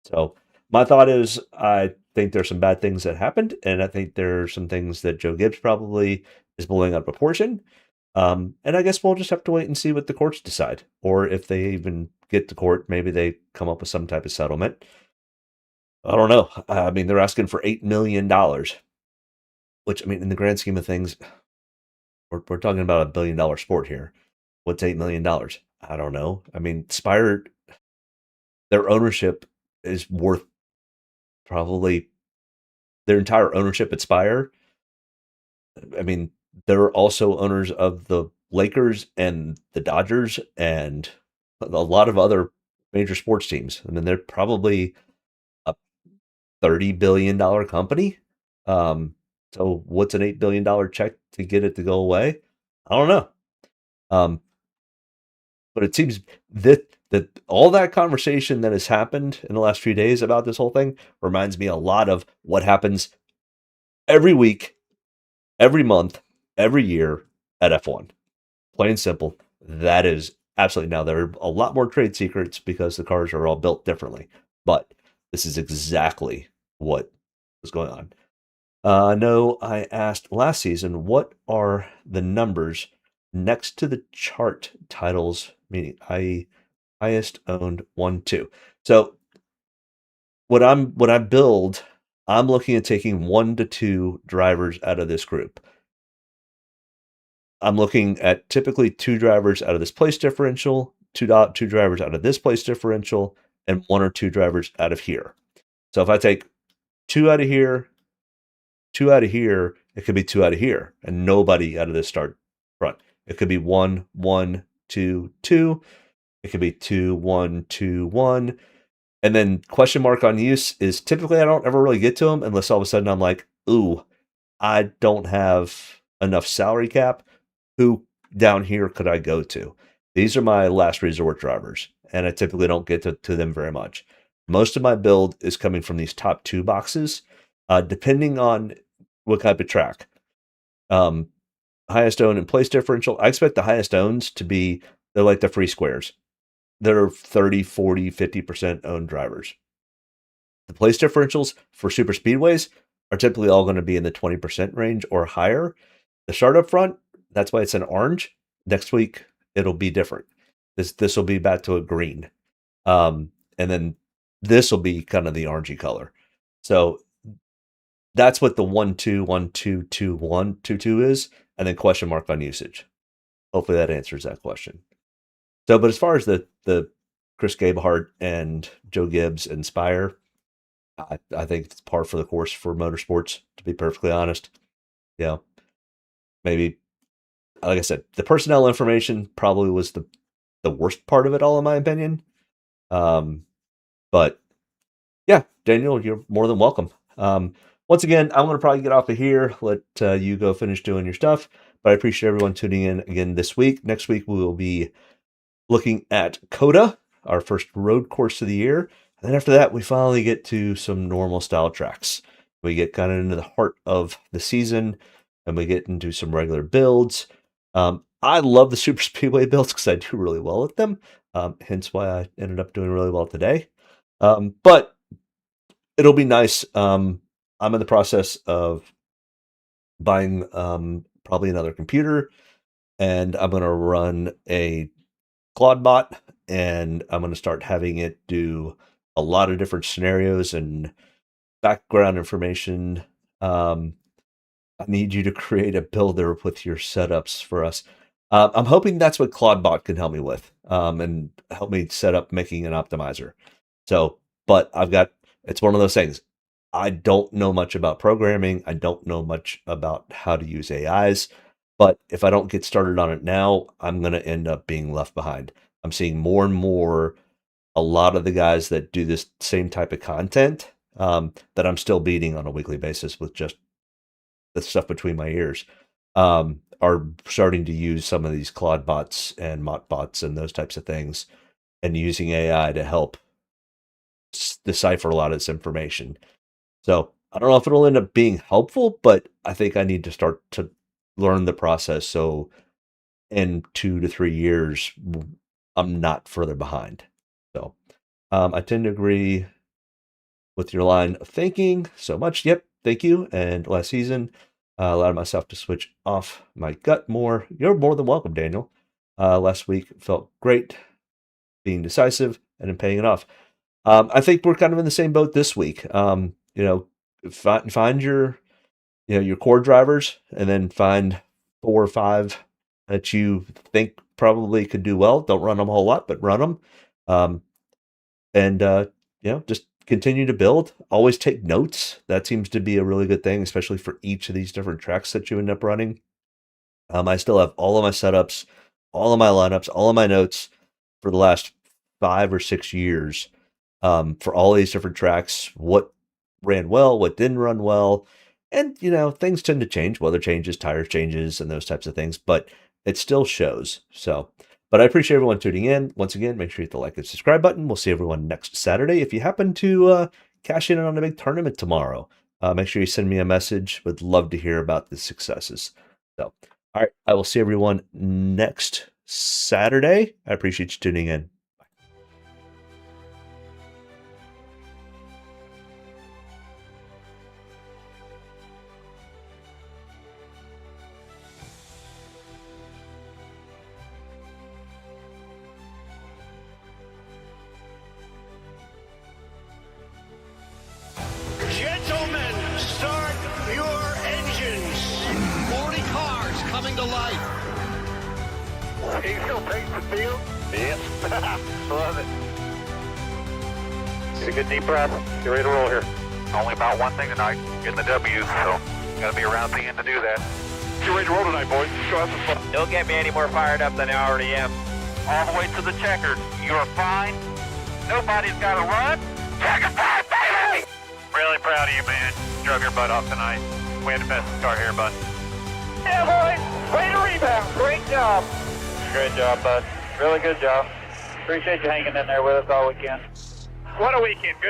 So my thought is, I think there's some bad things that happened, and I think there are some things that Joe Gibbs probably is blowing out of proportion. And I guess we'll just have to wait and see what the courts decide, or if they even get to court, maybe they come up with some type of settlement. I don't know. I mean, they're asking for $8 million, which, I mean, in the grand scheme of things, we're talking about $1 billion sport here. What's $8 million? I don't know. I mean, Spire, their ownership is worth probably their entire ownership at Spire. I mean, they're also owners of the Lakers and the Dodgers and a lot of other major sports teams. I mean, they're probably a $30 billion company. So what's an $8 billion check to get it to go away? I don't know. But it seems that that all that conversation that has happened in the last few days about this whole thing reminds me a lot of what happens every week, every month, every year at F1. Plain and simple. That is absolutely. Now, there are a lot more trade secrets because the cars are all built differently, but this is exactly what was going on. I know I asked last season, what are the numbers next to the chart titles, meaning highest owned 1, 2. So when I build, I'm looking at taking 1 to 2 drivers out of this group. I'm looking at typically 2 drivers out of this place differential, two drivers out of this place differential, and 1 or 2 drivers out of here. So if I take 2 out of here, 2 out of here, it could be 2 out of here, and nobody out of this start front. It could be 1, 1, 2, 2. It could be 2, 1, 2, 1. And then question mark on use is typically I don't ever really get to them unless all of a sudden I'm like, ooh, I don't have enough salary cap. Who down here could I go to? These are my last resort drivers, and I typically don't get to them very much. Most of my build is coming from these top 2 boxes, depending on what type of track. Highest owned and place differential. I expect the highest owns to be, they're like the free squares. They're 30, 40, 50% owned drivers. The place differentials for super speedways are typically all going to be in the 20% range or higher. The start up front, that's why it's an orange. Next week, it'll be different. This will be back to a green. And then this will be kind of the orangey color. So that's what the 1, 2, 1, 2, 2, 1, 2, 2 is. And then question mark on usage. Hopefully that answers that question. So, but as far as the Chris Gabehart and Joe Gibbs and Spire, I think it's par for the course for motorsports, to be perfectly honest. Yeah. Maybe, like I said, the personnel information probably was the worst part of it all, in my opinion. But yeah, Daniel, you're more than welcome. Once again, I'm going to probably get off of here, let you go finish doing your stuff. But I appreciate everyone tuning in again this week. Next week, we will be looking at COTA, our first road course of the year. And then after that, we finally get to some normal style tracks. We get kind of into the heart of the season, and we get into some regular builds. I love the super speedway builds because I do really well at them. Hence why I ended up doing really well today. But it'll be nice. I'm in the process of buying probably another computer, and I'm going to run a Claudebot, and I'm going to start having it do a lot of different scenarios and background information. I need you to create a builder with your setups for us. I'm hoping that's what Claudebot can help me with, and help me set up making an optimizer. So, but it's one of those things. I don't know much about programming. I don't know much about how to use AIs, but if I don't get started on it now, I'm going to end up being left behind. I'm seeing more and more, a lot of the guys that do this same type of content, that I'm still beating on a weekly basis with just the stuff between my ears, are starting to use some of these Claude bots and Mott bots and those types of things, and using AI to help decipher a lot of this information. So I don't know if it'll end up being helpful, but I think I need to start to learn the process. So in 2 to 3 years, I'm not further behind. So I tend to agree with your line of thinking so much. Yep. Thank you. And last season, allowed myself to switch off my gut more. You're more than welcome, Daniel. Last week felt great being decisive and then paying it off. I think we're kind of in the same boat this week. Find your, your core drivers, and then find 4 or 5 that you think probably could do well. Don't run them a whole lot, but run them. And just continue to build. Always take notes. That seems to be a really good thing, especially for each of these different tracks that you end up running. I still have all of my setups, all of my lineups, all of my notes for the last 5 or 6 years, for all these different tracks, what ran well, what didn't run well. And, things tend to change, weather changes, tire changes, and those types of things, but it still shows. So, But I appreciate everyone tuning in. Once again, make sure you hit the like and subscribe button. We'll see everyone next Saturday. If you happen to cash in on a big tournament tomorrow, make sure you send me a message. Would love to hear about the successes. So, all right, I will see everyone next Saturday. I appreciate you tuning in. Gentlemen, start your engines. 40 cars coming to life. Can you still taste the field? Yes. Love it. Get a good deep breath. Get ready to roll here. Only about one thing tonight, getting the W, so gotta be around the end to do that. Get ready to roll tonight, boys. Go have some fun. Don't get me any more fired up than I already am. All the way to the checkered. You're fine. Nobody's got to run. Checkered back, baby! Really proud of you, man. Drove your butt off tonight. We had the best car here, bud. Yeah, boys. Way to rebound. Great job. Great job, bud. Really good job. Appreciate you hanging in there with us all weekend. What a weekend. Good.